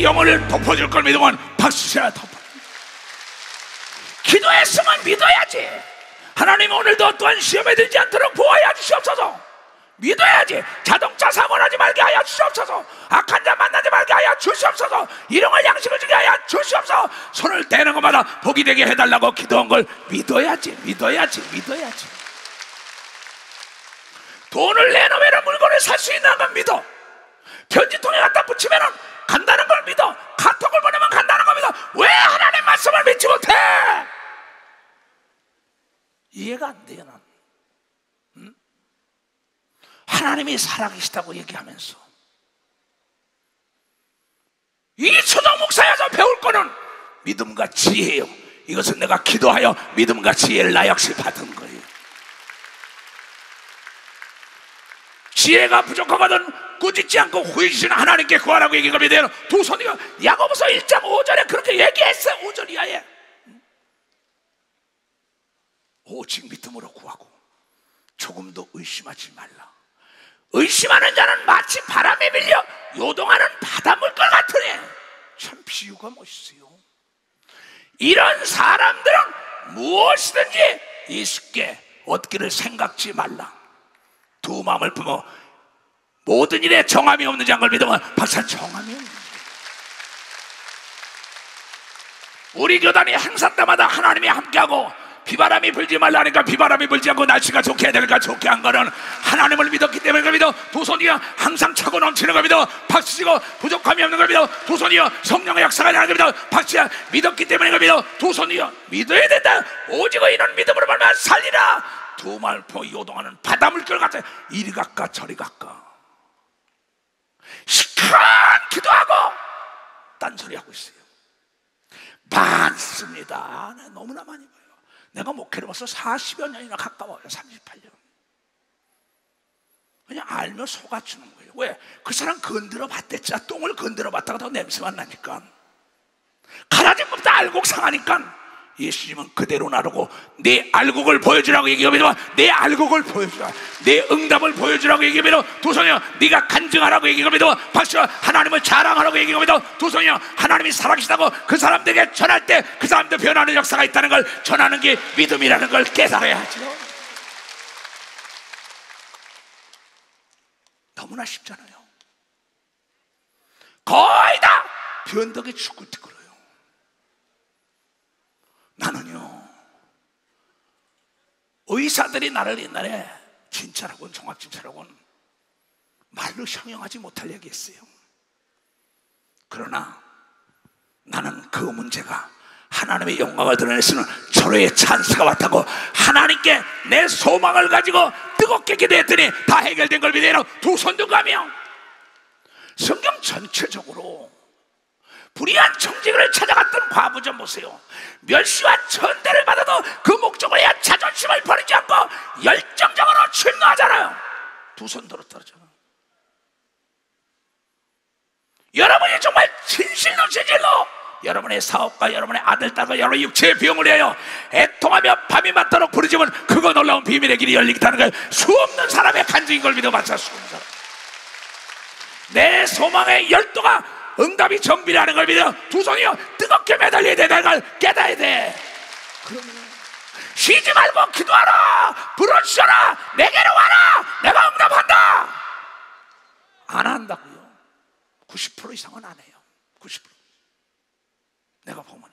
영혼을 덮어줄 걸 믿으면 박수치라 덮어. 기도했으면 믿어야지. 하나님 오늘도 또한 시험에 들지 않도록 보호하여 주시옵소서. 믿어야지. 자동차 사고 나지 말게 하여 주시옵소서. 악한 자 만나지 말게 하여 주시옵소서. 일용할 양식을 주게 하여 주시옵소서. 손을 대는 것마다 복이 되게 해달라고 기도한 걸 믿어야지. 돈을 내놓으면 물건을 살 수 있는 건 믿어. 편지통에 갖다 붙이면 간다는 걸 믿어. 카톡을 보내면 간다는 걸 믿어. 왜 하나님 말씀을 믿지 못해? 이해가 안 돼요. 난 하나님이 살아계시다고 얘기하면서 이초동 목사에서 배울 거는 믿음과 지혜예요. 이것은 내가 기도하여 믿음과 지혜를 나 역시 받은 거예요. 지혜가 부족하거든 꾸짖지 않고 후회주시는 하나님께 구하라고 얘기합니다. 두 손이요. 야고보서 1장 5절에 그렇게 얘기했어요. 5절 이하에 오직 믿음으로 구하고 조금도 의심하지 말라. 의심하는 자는 마치 바람에 밀려 요동하는 바닷물결 같으니. 참 비유가 멋있어요. 이런 사람들은 무엇이든지 이쉽게 얻기를 생각지 말라. 두 마음을 품어 모든 일에 정함이 없는 자인 걸 믿으면 박사 정함이 없는 자. 우리 교단이 행사 때마다 하나님이 함께하고 비바람이 불지 말라니까 비바람이 불지 않고 날씨가 좋게 해야 되니까 좋게 한 거는 하나님을 믿었기 때문에 겁니다. 두 손이여 항상 차고 넘치는 겁니다. 박수치고 부족함이 없는 겁니다. 두 손이여 성령의 역사가 나는 겁니다. 박수야 믿었기 때문에 겁니다. 두 손이여 믿어야 된다. 오직 이는 믿음으로 말면 살리라. 두 말포 요동하는 바닷물결 같아. 이리 갈까 저리 갈까 시큰 기도하고 딴소리 하고 있어요. 많습니다. 너무나 많이 봐요. 내가 목회를 벌써 40여 년이나 가까워요. 38년. 그냥 알면 속아주는 거예요. 왜? 그 사람 건드려 봤댔자 똥을 건드려 봤다가 더 냄새만 나니까. 가라진 법도 알곡 상하니까. 예수님은 그대로 나르고 내 알곡을 보여주라고 얘기하면 내 알곡을 보여주라. 내 응답을 보여주라고 얘기하면 두손이여 네가 간증하라고 얘기하면 박수야 하나님을 자랑하라고 얘기하면 두손이여 하나님이 살아계시다고 그 사람들에게 전할 때 그 사람들 변하는 역사가 있다는 걸 전하는 게 믿음이라는 걸 깨달아야 하죠. 너무나 쉽잖아요. 거의 다 변덕에 죽을 때 그래요. 나는요, 의사들이 나를 옛날에 진찰하고는 종합진찰하고는 말로 형용하지 못할 얘기했어요. 그러나 나는 그 문제가 하나님의 영광을 드러내서는 절호의 찬스가 왔다고 하나님께 내 소망을 가지고 뜨겁게 기도했더니 다 해결된 걸 믿어요. 두 손 든 가며 성경 전체적으로 불의한 청지기를 찾아갔던 과부 좀 보세요. 멸시와 천대를 받아도 그 목적을 위한 자존심을 버리지 않고 열정적으로 침노하잖아요. 두 손 들어 떨어져. 여러분이 정말 진실로 여러분의 사업과 여러분의 아들, 딸과 여러분의 육체의 비용을 위하여 애통하며 밤이 맞도록 부르짖으면 그거 놀라운 비밀의 길이 열리겠다는 거예요. 수없는 사람의 간증인 걸 믿어 맞출 수 없는 사람. 내 소망의 열도가 응답이 정비라는 걸 믿어 두 손이요 뜨겁게 매달려야 된다는 걸 깨달아야 돼. 그러면 쉬지 말고 기도하라, 부르짖어라, 내게로 와라, 내가 응답한다. 안 한다고요. 90% 이상은 안 해요. 90%. 내가 보면요.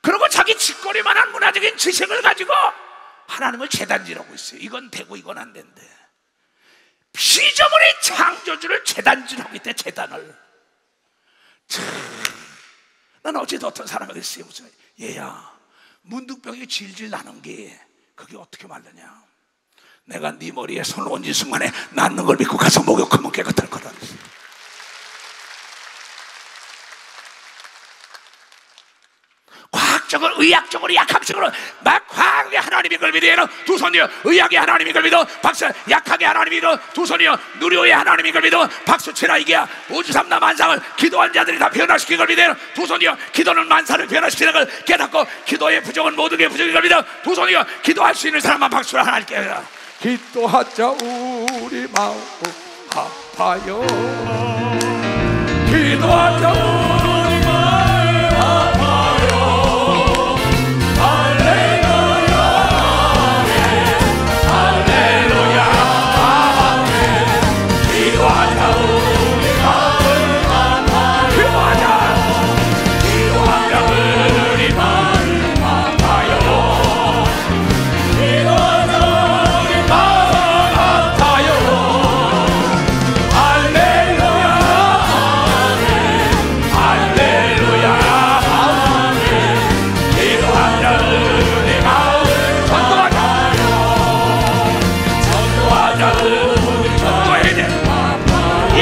그리고 자기 짓거리만한 문화적인 지식을 가지고 하나님을 재단지라고 있어요. 이건 되고 이건 안 된대. 피조물의 창조주를 재단지라고 있대. 재단을. 난 어제도 어떤 사람에게 했어요. 무슨 얘야, 문득병이 질질 나는 게 그게 어떻게 말르냐. 내가 네 머리에 손을 얹은 순간에 낫는 걸 믿고 가서 목욕하면 깨끗할 거다. 과학적으로, 의학적으로, 약학적으로 막 과학의 하나님인 걸 믿어요. 두 손이요 의학의 하나님인 걸 믿어 박수. 약학의 하나님이 믿어 두 손이요 누리호의 하나님인 걸 믿어 박수 치라. 이게 우주삼나 만상을 기도한 자들이 다 변화시킨 걸 믿어요. 두 손이요 기도는 만사를 변화시키는 걸 깨닫고 기도의 부정은 모든 게 부정인 걸 믿어 두 손이요 기도할 수 있는 사람만 박수를 하나님께 해라. 기도하자 우리 마음 아파요. 기도하자 우리 마음 아파요. 할렐루야 할렐루야 아멘. 기도하자 우리 마음 아파요. 기도하자 우리 마음 아파요. 기도하자 우리 마음 아파요. 할렐루야 아멘. 할렐루야 아멘. 기도하자 우리 마음 전도하자. 전도해야 돼.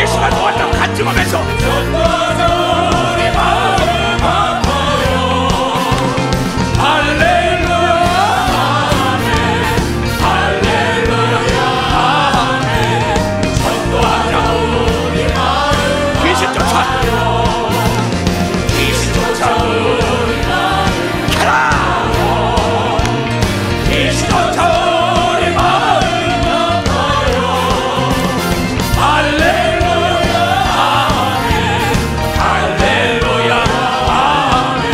예수가 도왔다고 간증하면서 전도하자 우리 마음 아파요. 할렐루야 아멘. 할렐루야 아멘. 전도하자 우리 마음 귀신 쫓아 귀신 쫓아 우리 마음 가라. 귀신 쫓아 우리 마음 아파요. 할렐루야 아멘. 할렐루야 아멘.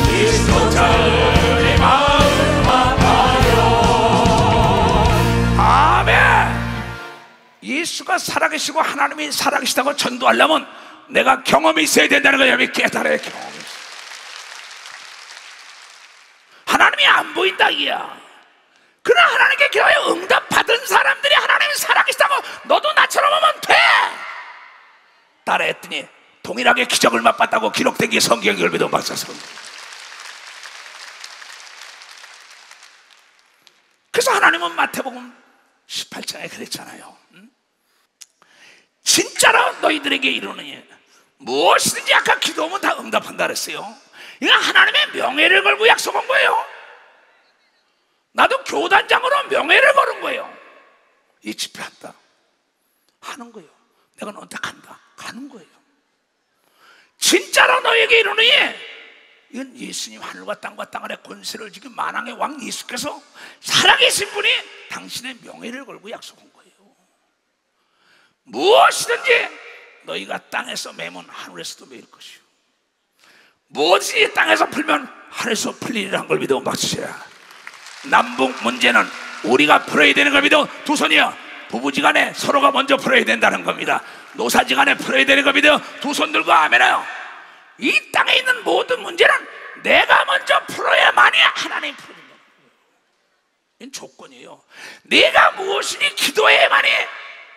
귀신 쫓아 우리 마음 아파요. 아멘. 예수가 살아계시고 하나님이 살아계시다고 전도하려면 내가 경험이 있어야 된다는 걸 여러분이 깨달아야 경험이 있어. 하나님이 안 보인다 이야. 그러나 하나님께 기도에 응답받은 사람들이 하나님이 살아계시다고 너도 나처럼 하면 돼. 따라했더니 동일하게 기적을 맛봤다고 기록된 게 성경이 열매도 맞았어. 그래서 하나님은 마태복음 18장에 그랬잖아요. 진짜로 너희들에게 이르노니 무엇이든지 아까 기도하면 다 응답한다 그랬어요. 이거 하나님의 명예를 걸고 약속한 거예요. 나도 교단장으로 명예를 거는 거예요. 이 집회한다 하는 거예요. 내가 너한테 간다 가는 거예요. 진짜로 너에게 이르노니 이건 예수님 하늘과 땅과 땅 아래 권세를 지kin 만왕의 왕 예수께서 살아계신 분이 당신의 명예를 걸고 약속한 거예요. 무엇이든지 너희가 땅에서 매면 하늘에서도 매일 것이요 무엇이 땅에서 풀면 하늘에서 풀리리라는 걸 믿어 박수쳐라. 남북 문제는 우리가 풀어야 되는 걸 믿어 두 손이요 부부지간에 서로가 먼저 풀어야 된다는 겁니다. 노사지간에 풀어야 되는 걸 믿어 두 손 들고 아멘해요. 이 땅에 있는 모든 문제는 내가 먼저 풀어야만이 하나님 푸는 거예요. 이건 조건이에요. 내가 무엇이니 기도해야만이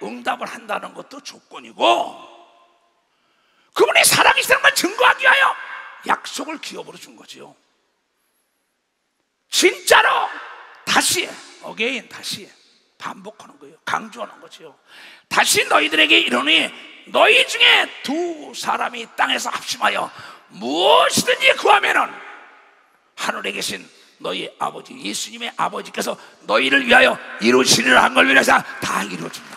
응답을 한다는 것도 조건이고, 그분이 살아계시다는 걸 증거하기 위하여 약속을 기업으로 준 거죠. 진짜로 다시 어게인, 다시 반복하는 거예요. 강조하는 거죠. 다시 너희들에게 이르노니 너희 중에 두 사람이 땅에서 합심하여 무엇이든지 구하면은 하늘에 계신 너희 아버지, 예수님의 아버지께서 너희를 위하여 이루시리라 한 걸 위해서 다 이루어준다.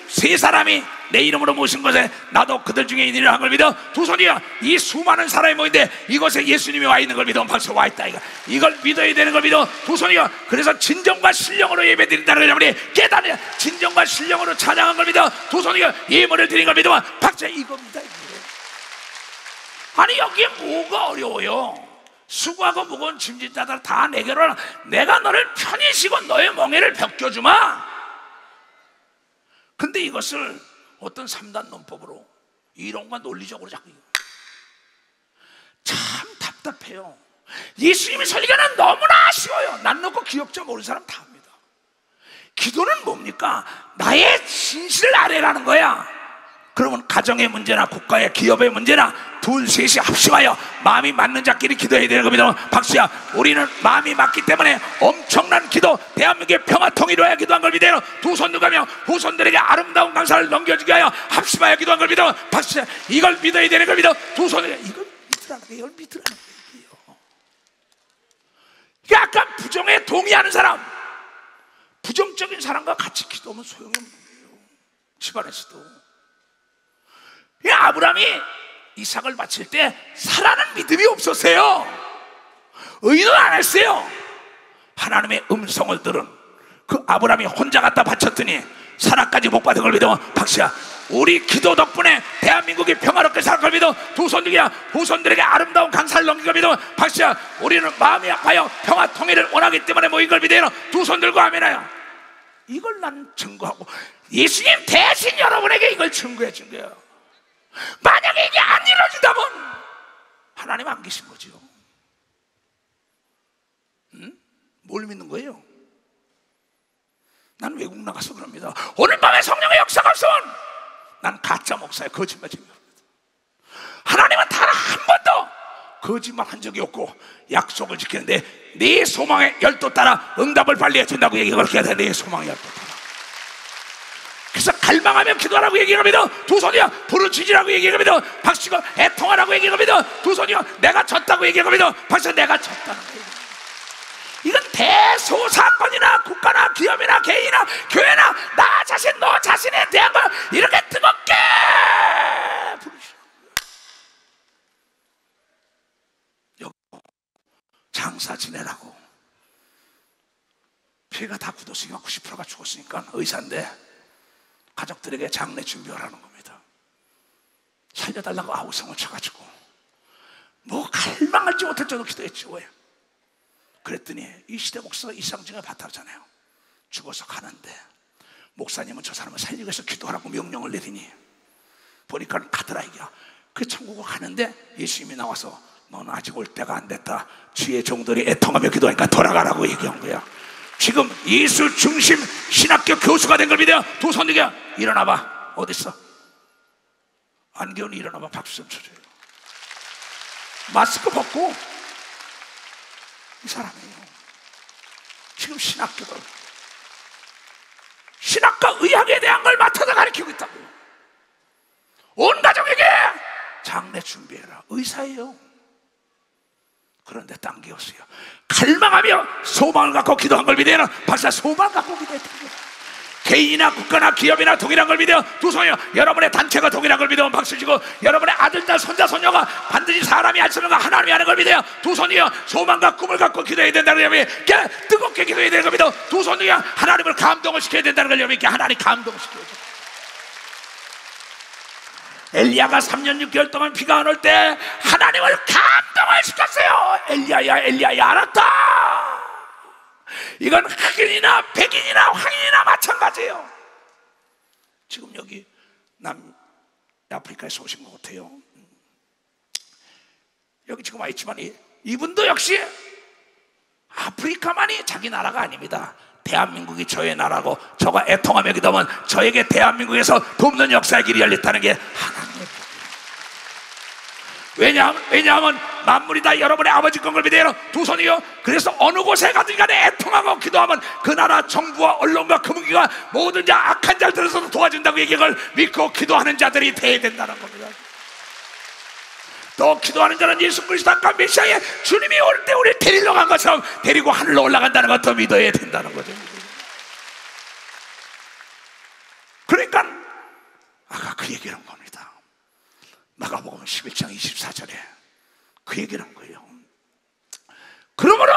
세 사람이 내 이름으로 모신 것에 나도 그들 중에 있느니라 한 걸 믿어. 두 손이야. 이 수많은 사람이 모인데 이곳에 예수님이 와 있는 걸 믿어. 벌써 와 있다. 이걸 믿어야 되는 걸 믿어. 두 손이야. 그래서 진정과 신령으로 예배드린다는 여러분이 깨달으냐. 진정과 신령으로 찬양한 걸 믿어. 두 손이야. 예물을 드린 걸 믿어. 박자 이겁니다. 아니 여기에 뭐가 어려워요? 수고하고 무거운 짐진 자들 다 내게로 와라. 내가 너를 편히 쉬고 너의 멍에를 벗겨주마. 근데 이것을 어떤 3단 논법으로 이론과 논리적으로 자꾸, 참 답답해요. 예수님의 설교는 너무나 아쉬워요. 난 놓고 기억자 모르는 사람 다 합니다. 기도는 뭡니까? 나의 진실을 아뢰라는 거야. 그러면 가정의 문제나 국가의 기업의 문제나 둘 셋이 합심하여 마음이 맞는 자끼리 기도해야 되는 겁니다. 박수야. 우리는 마음이 맞기 때문에 엄청난 기도, 대한민국의 평화 통일을 위하여 기도한 걸 믿어요. 두 손 누가며 후손들에게 아름다운 강사를 넘겨주기 위하여 합심하여 기도한 걸 믿어. 박수야. 이걸 믿어야 되는 걸 믿어. 두 손을 이걸 믿으라는 거예요. 이걸 믿으라는 거예요. 약간 부정에 동의하는 사람, 부정적인 사람과 같이 기도하면 소용이 없는 거예요. 집안에서도. 아브라함이 이삭을 바칠 때 사라는 믿음이 없었어요. 의논 안 했어요. 하나님의 음성을 들은 그 아브라함이 혼자 갖다 바쳤더니 사라까지 못 받은 걸 믿어. 박수야. 우리 기도 덕분에 대한민국이 평화롭게 살 걸 믿어. 두 손들이야. 후손들에게 아름다운 강사를 넘긴 걸 믿어. 박수야. 우리는 마음이 아파요. 평화 통일을 원하기 때문에 모인 걸 믿어요. 두 손 들고 아멘하여. 이걸 난 증거하고 예수님 대신 여러분에게 이걸 증거해 준 거예요. 만약에 이게 안 이루어진다면 하나님 안 계신 거죠. 뭘 믿는 거예요? 난 외국 나가서 그럽니다. 오늘 밤에 성령의 역사가 없으면 난 가짜 목사의 거짓말쟁이입니다. 하나님은 단 한 번도 거짓말 한 적이 없고 약속을 지키는데 네 소망의 열도 따라 응답을 빨리 해준다고 얘기를 그렇게 해야 돼. 네 소망의 열도 따라. 그래서 갈망하면 기도하라고 얘기합니다. 두 손이야. 부르짖으라고 얘기합니다. 박수고 애통하라고 얘기합니다. 두 손이야. 내가 졌다고 얘기합니다. 박수 내가 졌다는 거예요. 이건 대소사건이나 국가나 기업이나 개인이나 교회나 나 자신 너 자신에 대한 걸 이렇게 뜨겁게 부르시는 거예요. 장사 지내라고 피가 다 굳었으니까 90%가 죽었으니까 의사인데 가족들에게 장례 준비하라는 겁니다. 살려달라고 아우성을 쳐가지고 뭐 갈망할지 못할 정도 기도했지. 왜? 그랬더니 이 시대 목사가 이상증에 바탕잖아요. 죽어서 가는데 목사님은 저 사람을 살리기 위해서 기도하라고 명령을 내리니 보니까 가더라 이게. 그 천국을 가는데 예수님이 나와서 너는 아직 올 때가 안 됐다. 주의 종들이 애통하며 기도하니까 돌아가라고 얘기한 거야. 지금 예수 중심 신학교 교수가 된 걸 믿어요. 두 손 들게 일어나봐. 어딨어? 안기훈이 일어나봐. 박수 좀 쳐줘요. 마스크 벗고 이 사람이에요. 지금 신학교가 신학과 의학에 대한 걸 맡아서 가르치고 있다고요. 온 가족에게 장례 준비해라. 의사예요. 그런데 딴 게 없어요. 갈망하며 소망을 갖고 기도한 걸 믿어요. 박사 소망을 갖고 기도했다고요. 개인이나 국가나 기업이나 동일한 걸 믿어요. 두 손이요. 여러분의 단체가 동일한 걸 믿으면 박수 치고 여러분의 아들, 딸, 손자, 손녀가 반드시 사람이 안 쓰는 거 하나님이 하는 걸 믿어요. 두 손이요. 소망과 꿈을 갖고 기도해야 된다는 걸 믿어요. 뜨겁게 기도해야 되는 걸 믿어. 두 손이요. 하나님을 감동을 시켜야 된다는 걸 믿어요. 하나님 감동을 시켜야 돼요. 엘리야가 3년 6개월 동안 비가 안 올 때 하나님을 감동을 시켰어요. 엘리야야 알았다. 이건 흑인이나 백인이나 황인이나 마찬가지예요. 지금 여기 남아프리카에서 오신 것 같아요. 여기 지금 와 있지만 이분도 역시 아프리카만이 자기 나라가 아닙니다. 대한민국이 저의 나라고 저가 애통하며 기도하면 저에게 대한민국에서 돕는 역사의 길이 열렸다는 게 하나님의 복이에요. 왜냐하면 만물이 다 여러분의 아버지 건걸 믿어요. 두 손이요. 그래서 어느 곳에 가든 간에 애통하고 기도하면 그 나라 정부와 언론과 금융기관 모든 자 악한 자를 들어서도 도와준다고 얘기를 믿고 기도하는 자들이 돼야 된다는 겁니다. 또 기도하는 자는 예수 그리스도가 메시아의 주님이 올 때 우리를 데리러 간 것처럼 데리고 하늘로 올라간다는 것도 믿어야 된다는 거죠. 그러니까 아까 그 얘기를 한 겁니다. 마가복음 11장 24절에 그 얘기를 한 거예요. 그러므로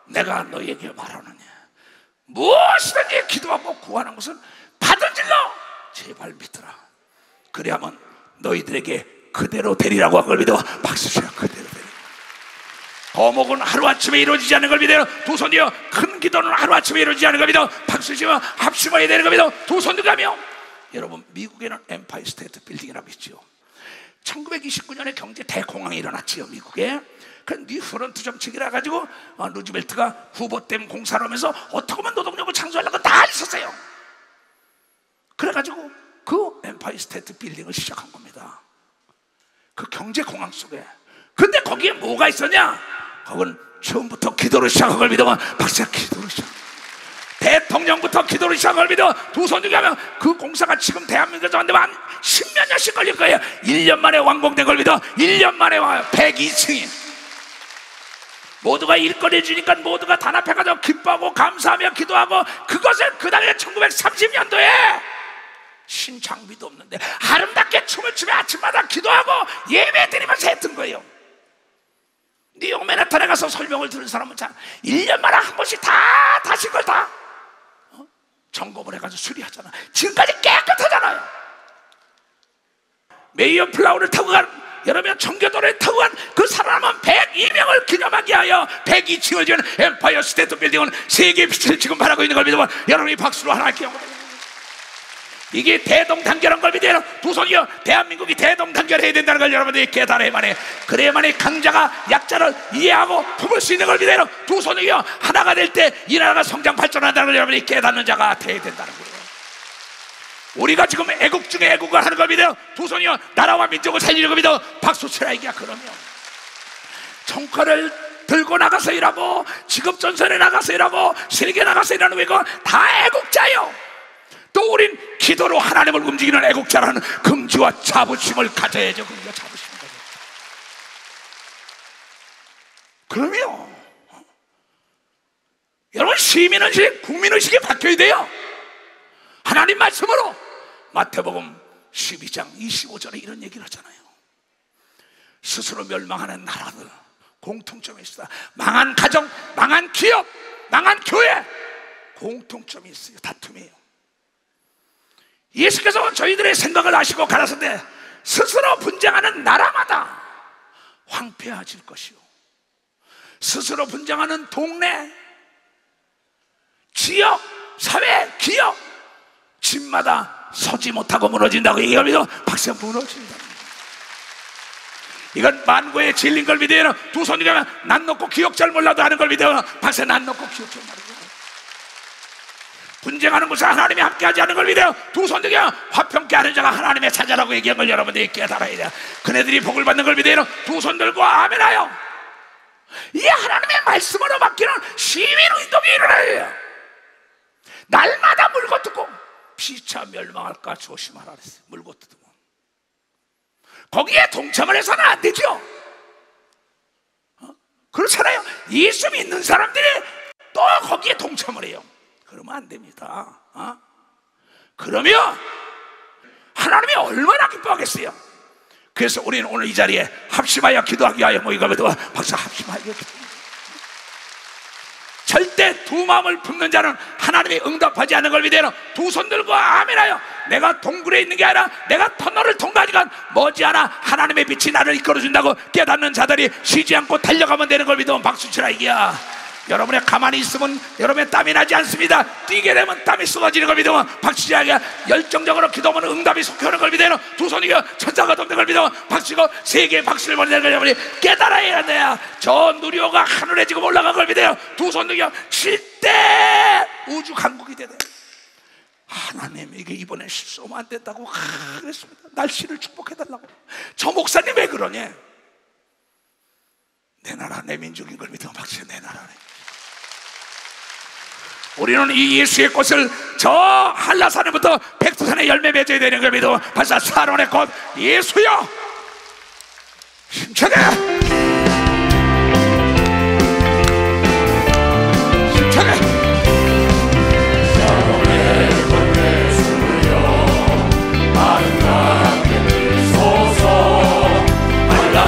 내가 너희에게 말하느냐, 무엇이든지 기도하고 구하는 것은 받은 줄로 제발 믿으라. 그래야만 너희들에게 그대로 되리라고 한 걸 믿어. 박수 쳐요. 그대로 되리라. 거목은 하루아침에 이루어지지 않는 걸 믿어요. 두 손이요. 큰 기도는 하루아침에 이루어지지 않는 걸 믿어. 박수 치며 합심해야 되는 걸 믿어. 두 손도 가며. 여러분, 미국에는 엠파이어 스테이트 빌딩이라고 있죠. 1929년에 경제 대공황이 일어났지요, 미국에. 그 뉴프런트 정책이라 가지고 루즈벨트가 후보 때문에 공사를 하면서 어떻게 하면 노동력을 창조하려고 다 있었어요. 그래가지고 그 엠파이어 스테이트 빌딩을 시작한 겁니다. 그 경제 공황 속에. 근데 거기에 뭐가 있었냐? 거긴 처음부터 기도를 시작한 걸 믿으면 박사 기도를 시작. 대통령부터 기도를 시작한 걸 믿어. 두 손 중에 하면 그 공사가 지금 대한민국에서 만들면 한 10몇 년씩 걸릴 거예요. 1년 만에 완공된 걸 믿어. 1년 만에 와요. 102층이. 모두가 일거리 주니까 모두가 단합해가지고 기뻐하고 감사하며 기도하고, 그것을 그 당시에 1930년도에 신장비도 없는데 아름답게 춤을 추며 아침마다 기도하고 예배 드리면서 했던 거예요. 뉴욕 맨하탄에 가서 설명을 들은 사람은 자 1년 만에 한 번씩 다시 그걸 다 점검을 해가지고 수리하잖아. 지금까지 깨끗하잖아요. 메이어 플라워를 타고 간, 여러분 청교도를 타고 간 그 살아남은 102명을 기념하기 위하여 102층을 지은 엠파이어 스테이트 빌딩은 세계의 빛을 지금 발하고 있는 걸 믿으면 여러분이 박수로 하나님께 영광을. 이게 대동단결한 걸 믿어요. 두 손이요. 대한민국이 대동단결해야 된다는 걸 여러분들이 깨달아야만 해. 그래야만이 강자가 약자를 이해하고 품을 수 있는 걸 믿어요. 두 손이요. 하나가 될 때 이 나라가 성장 발전한다는 걸 여러분이 깨닫는 자가 돼야 된다는 거예요. 우리가 지금 애국 중에 애국을 하는 걸 믿어요. 두 손이요. 나라와 민족을 살리려고 믿어. 박수 치라 이게. 그러면 총칼을 들고 나가서 일하고 직업전선에 나가서 일하고 세계 나가서 일하는 외국 다 애국자예요. 또 우린 기도로 하나님을 움직이는 애국자라는 긍지와 자부심을 가져야죠. 긍지와 자부심을 가져야죠. 그러면 여러분, 시민의식, 국민의식이 바뀌어야 돼요. 하나님 말씀으로 마태복음 12장 25절에 이런 얘기를 하잖아요. 스스로 멸망하는 나라들 공통점이 있다. 망한 가정, 망한 기업, 망한 교회 공통점이 있어요. 다툼이에요. 예수께서 저희들의 생각을 아시고 가라사대 스스로 분쟁하는 나라마다 황폐해질 것이요, 스스로 분쟁하는 동네, 지역, 사회, 기업, 집마다 서지 못하고 무너진다고 얘기하면서 박수가 무너진다. 이건 만고의 진리인 걸 믿어요. 두 손이 가면 난 놓고 기억잘 몰라도 하는 걸 믿어요. 박수 난 놓고 기억잘 몰라도. 분쟁하는 곳에 하나님이 함께하지 않는 걸 믿어요. 두 손 중에 화평케 하는 자가 하나님의 사자라고 얘기한 걸 여러분들이 깨달아야 돼요. 그네들이 복을 받는 걸 믿어요. 두 손 들고 아멘하여. 이 하나님의 말씀으로 맡기는 시민운동이 일어나야 돼요. 날마다 물고 뜯고 피차 멸망할까 조심하라 그랬어요. 물고 뜯으면 거기에 동참을 해서는 안 되죠. 그렇잖아요. 예수 믿는 사람들이 또 거기에 동참을 해요. 그러면 안 됩니다. 그러면 하나님이 얼마나 기뻐하겠어요. 그래서 우리는 오늘 이 자리에 합심하여 기도하기 위하여 모이거든. 박수 합심하여 기도합니다. 절대 두 마음을 품는 자는 하나님이 응답하지 않는 걸 믿어요. 두 손 들고 아멘하여. 내가 동굴에 있는 게 아니라 내가 터널을 통과하니까 머지않아 하나님의 빛이 나를 이끌어준다고 깨닫는 자들이 쉬지 않고 달려가면 되는 걸 믿으면 박수 치라 이기야. 여러분의 가만히 있으면 여러분의 땀이 나지 않습니다. 뛰게 되면 땀이 쏟아지는 걸 믿으면 박수지하게 열정적으로 기도하면 응답이 속히 오는 걸 믿으면 두 손이 천사가 돕는 걸 믿으면 박수고 세 개의 박수를 보내는 걸 여러분이 깨달아야 돼요. 저 누리호가 하늘에 지금 올라간 걸 믿어요. 두 손 능력 칠 때 우주 강국이 되네. 하나님에게 이번에 실수하면 안 된다고 그랬습니다. 날씨를 축복해달라고. 저 목사님 왜 그러냐? 내 나라 내 민족인 걸 믿으면 박수해. 내 나라네. 우리는 이 예수의 꽃을 저 한라산에부터 백두산에 열매 맺어야 되는 걸 믿으면 발사 사론의 꽃 예수여 힘차게 힘차게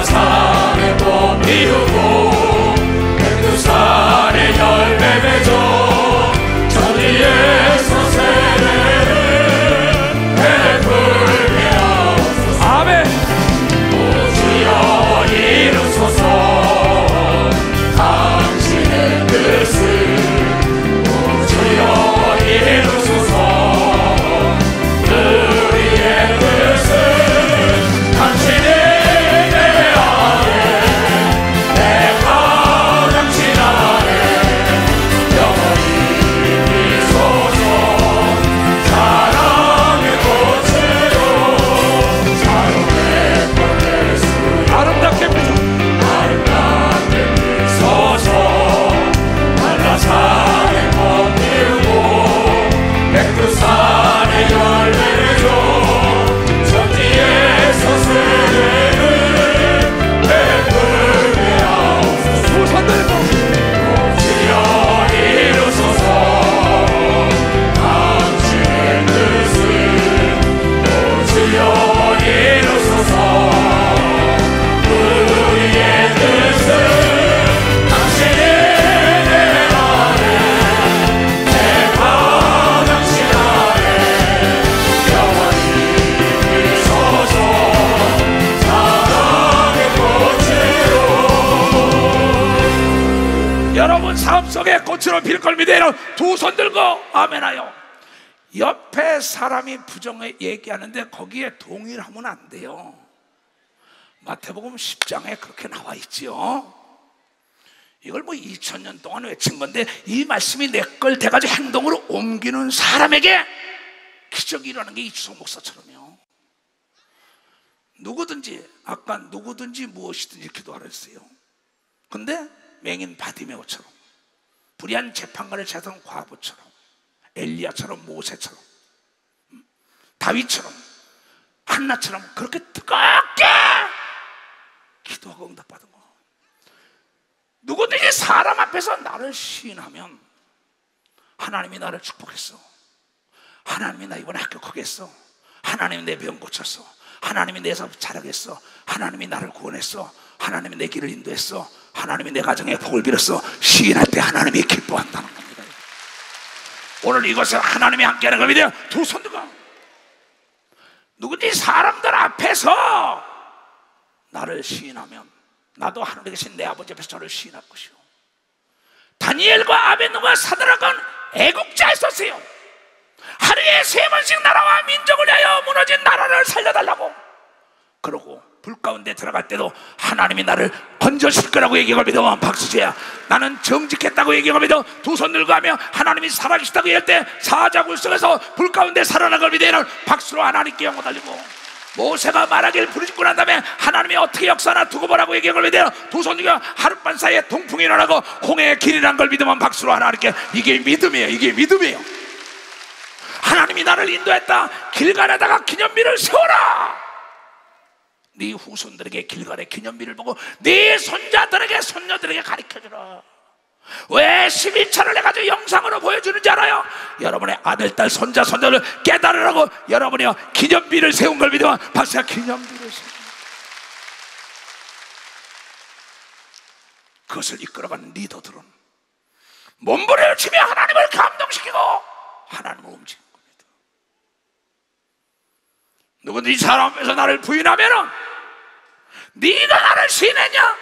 산에 꽃 피우고 백두산에 열매 맺어 저 위에서 세례를 베풀게 하옵소서. 아멘. 오 주여 이루소서 당신의 뜻을. 오 주여 이루소서 우리의 뜻을. 당신의 백두산에 열매 맺어 저 뒤에서 세례를 베풀게 하옵소서. 두 손 들고 오 주여 이루소서 당신의 뜻을. 오 주여 이루소서 우리의 뜻을. 당신의 내 안에 내가 당신 안에 영원히 있어서 사랑의 꽃으로. 여러분 삶 속에 꽃으로 필 걸 믿어요. 두 손 들고 아멘하여. 옆에 사람이 부정에 얘기하는데 거기에 동의를 하면 안 돼요. 마태복음 10장에 그렇게 나와 있지요. 이걸 뭐 2000년 동안 외친 건데 이 말씀이 내 걸 돼가지고 행동으로 옮기는 사람에게 기적이 일어나는 게 이주석 목사처럼요. 누구든지 아까 누구든지 무엇이든지 기도하라 했어요. 근데 맹인 바디메오처럼 불의한 재판관을 찾아온 과부처럼 엘리야처럼 모세처럼 다윗처럼 한나처럼 그렇게 뜨겁게 기도하고 응답받은 거. 누구든지 사람 앞에서 나를 시인하면 하나님이 나를 축복했어. 하나님이 나 이번에 합격하겠어. 하나님이 내 병 고쳤어. 하나님이 내 사업 잘하겠어. 하나님이 나를 구원했어. 하나님이 내 길을 인도했어. 하나님이 내 가정에 복을 빌었어. 시인할 때 하나님이 기뻐한다는 겁니다. 오늘 이것을 하나님이 함께하는 걸 믿어요. 두 손 들고 누구든지 사람들 앞에서 나를 시인하면 나도 하늘에 계신 내 아버지 앞에서 저를 시인할 것이요. 다니엘과 아벤노가 사드락은 애국자였었어요. 하루에 3번씩 나라와 민족을 위하여 무너진 나라를 살려달라고. 그러고 불 가운데 들어갈 때도 하나님이 나를 건져줄 거라고 얘기하고 믿어. 박수제야. 나는 정직했다고 얘기하고 믿어. 두 손 들고 하며 하나님이 살아계시다고 얘기할 때 사자굴 속에서 불 가운데 살아난 걸 믿어야 박수로 하나님께 영광 돌리고. 모세가 말하기를 부르짖고 난 다음에 하나님이 어떻게 역사나 두고 보라고 얘기한 걸 믿어요. 두 손 들고 하룻밤 사이에 동풍이 일어나고 홍해의 길이란 걸 믿으면 박수로 하나님께. 이게 믿음이에요. 이게 믿음이에요. 하나님이 나를 인도했다. 길갈에다가 기념비를 세워라. 네 후손들에게 길갈의 기념비를 보고 네 손자들에게 손녀들에게 가르쳐주라. 왜 11차를 해가지고 영상으로 보여주는지 알아요? 여러분의 아들, 딸, 손자, 손녀를 깨달으라고. 여러분이 기념비를 세운 걸 믿으면 박수야. 기념비를 세운 그것을 이끌어가는 리더들은 몸부림을 치며 하나님을 감동시키고 하나님을 움직이는 겁니다. 누구든지 사람 앞에서 나를 부인하면은 네가 나를 시인했냐?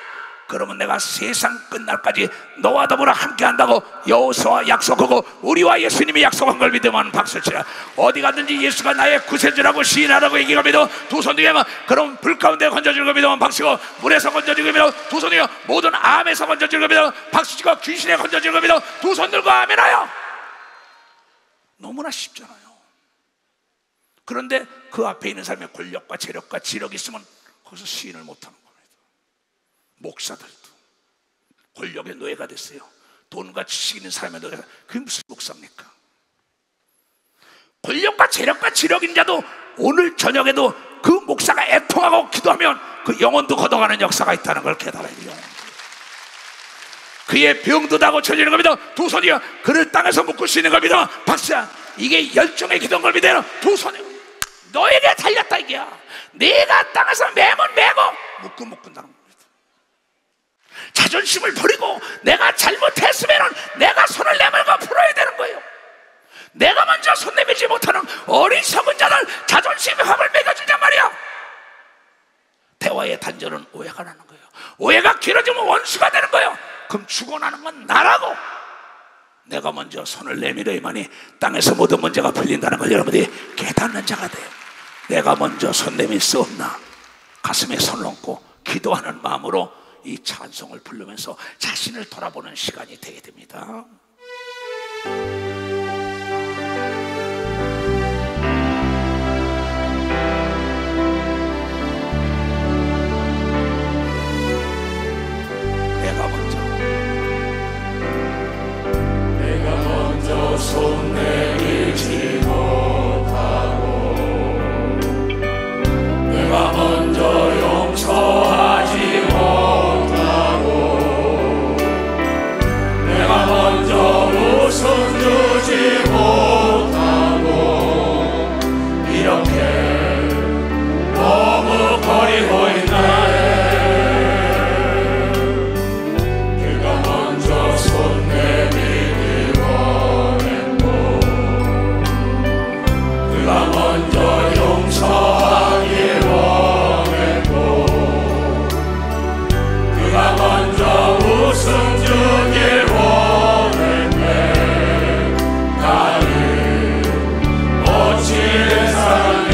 그러면 내가 세상 끝날까지 너와 더불어 함께한다고 여호수아와 약속하고 우리와 예수님이 약속한 걸 믿으면 박수를 치라. 어디 가든지 예수가 나의 구세주라고 시인하라고 얘기가 믿어 두 손 들게 하면 그럼 불 가운데 건져줄 거 믿으면 박수고 물에서 건져줄 거 믿어 두 손 들고 모든 암에서 건져줄 거 믿어 박수치고 귀신에 건져줄 거 믿어 두 손 들고 아멘하여. 너무나 쉽잖아요. 그런데 그 앞에 있는 사람의 권력과 재력과 지력이 있으면 거기서 시인을 못하는 겁니다. 목사들도 권력의 노예가 됐어요. 돈과 지식 있는 사람의 노예가. 그게 무슨 목사입니까? 권력과 재력과 지력 있는 자도 오늘 저녁에도 그 목사가 애통하고 기도하면 그 영혼도 걷어가는 역사가 있다는 걸 깨달아야 돼요. 그의 병도 나고 쳐지는 겁니다. 두 손이요 그를 땅에서 묶을 수 있는 겁니다. 박수야. 이게 열정의 기도인 걸 믿어요. 두 손이 너에게 달렸다 이게야. 네가 땅에서 매면 매고 묶은다는 겁니다. 자존심을 버리고 내가 잘못했으면 내가 손을 내밀고 풀어야 되는 거예요. 내가 먼저 손 내밀지 못하는 어리석은 자들 자존심의 합을 매겨주자 말이야. 대화의 단절은 오해가 나는 거예요. 오해가 길어지면 원수가 되는 거예요. 그럼 죽어나는 건 나라고. 내가 먼저 손을 내밀어야만이 땅에서 모든 문제가 풀린다는 걸 여러분들이 깨닫는 자가 돼요. 내가 먼저 손 내밀 수 없나 가슴에 손을 얹고 기도하는 마음으로 이 찬송을 부르면서 자신을 돌아보는 시간이 되게 됩니다. 내가 먼저 손 내밀지 못하고 내가 먼저 용서하지 못하고 내가 먼저 웃음 주지 못하고 이렇게 너무 버리고 있네. 내가 먼저 손 내밀기 원했고 내가 먼저 용서하기 원했고 네가 먼저 웃음 주길 원했네. 나를 어찌 사랑해.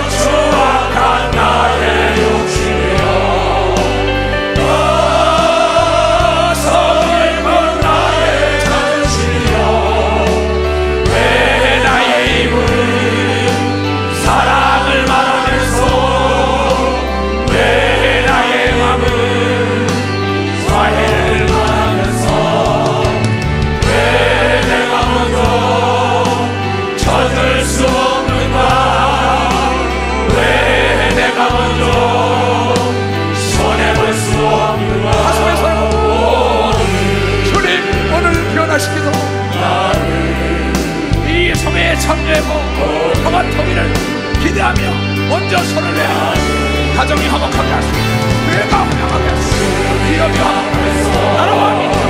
추악한 나의 욕심이여 기대하며 먼저 손을 내어 가정이 화목하게 하시고 교회가 화목하게 하시고 기업이 화목하게 하시고 나라와 민족이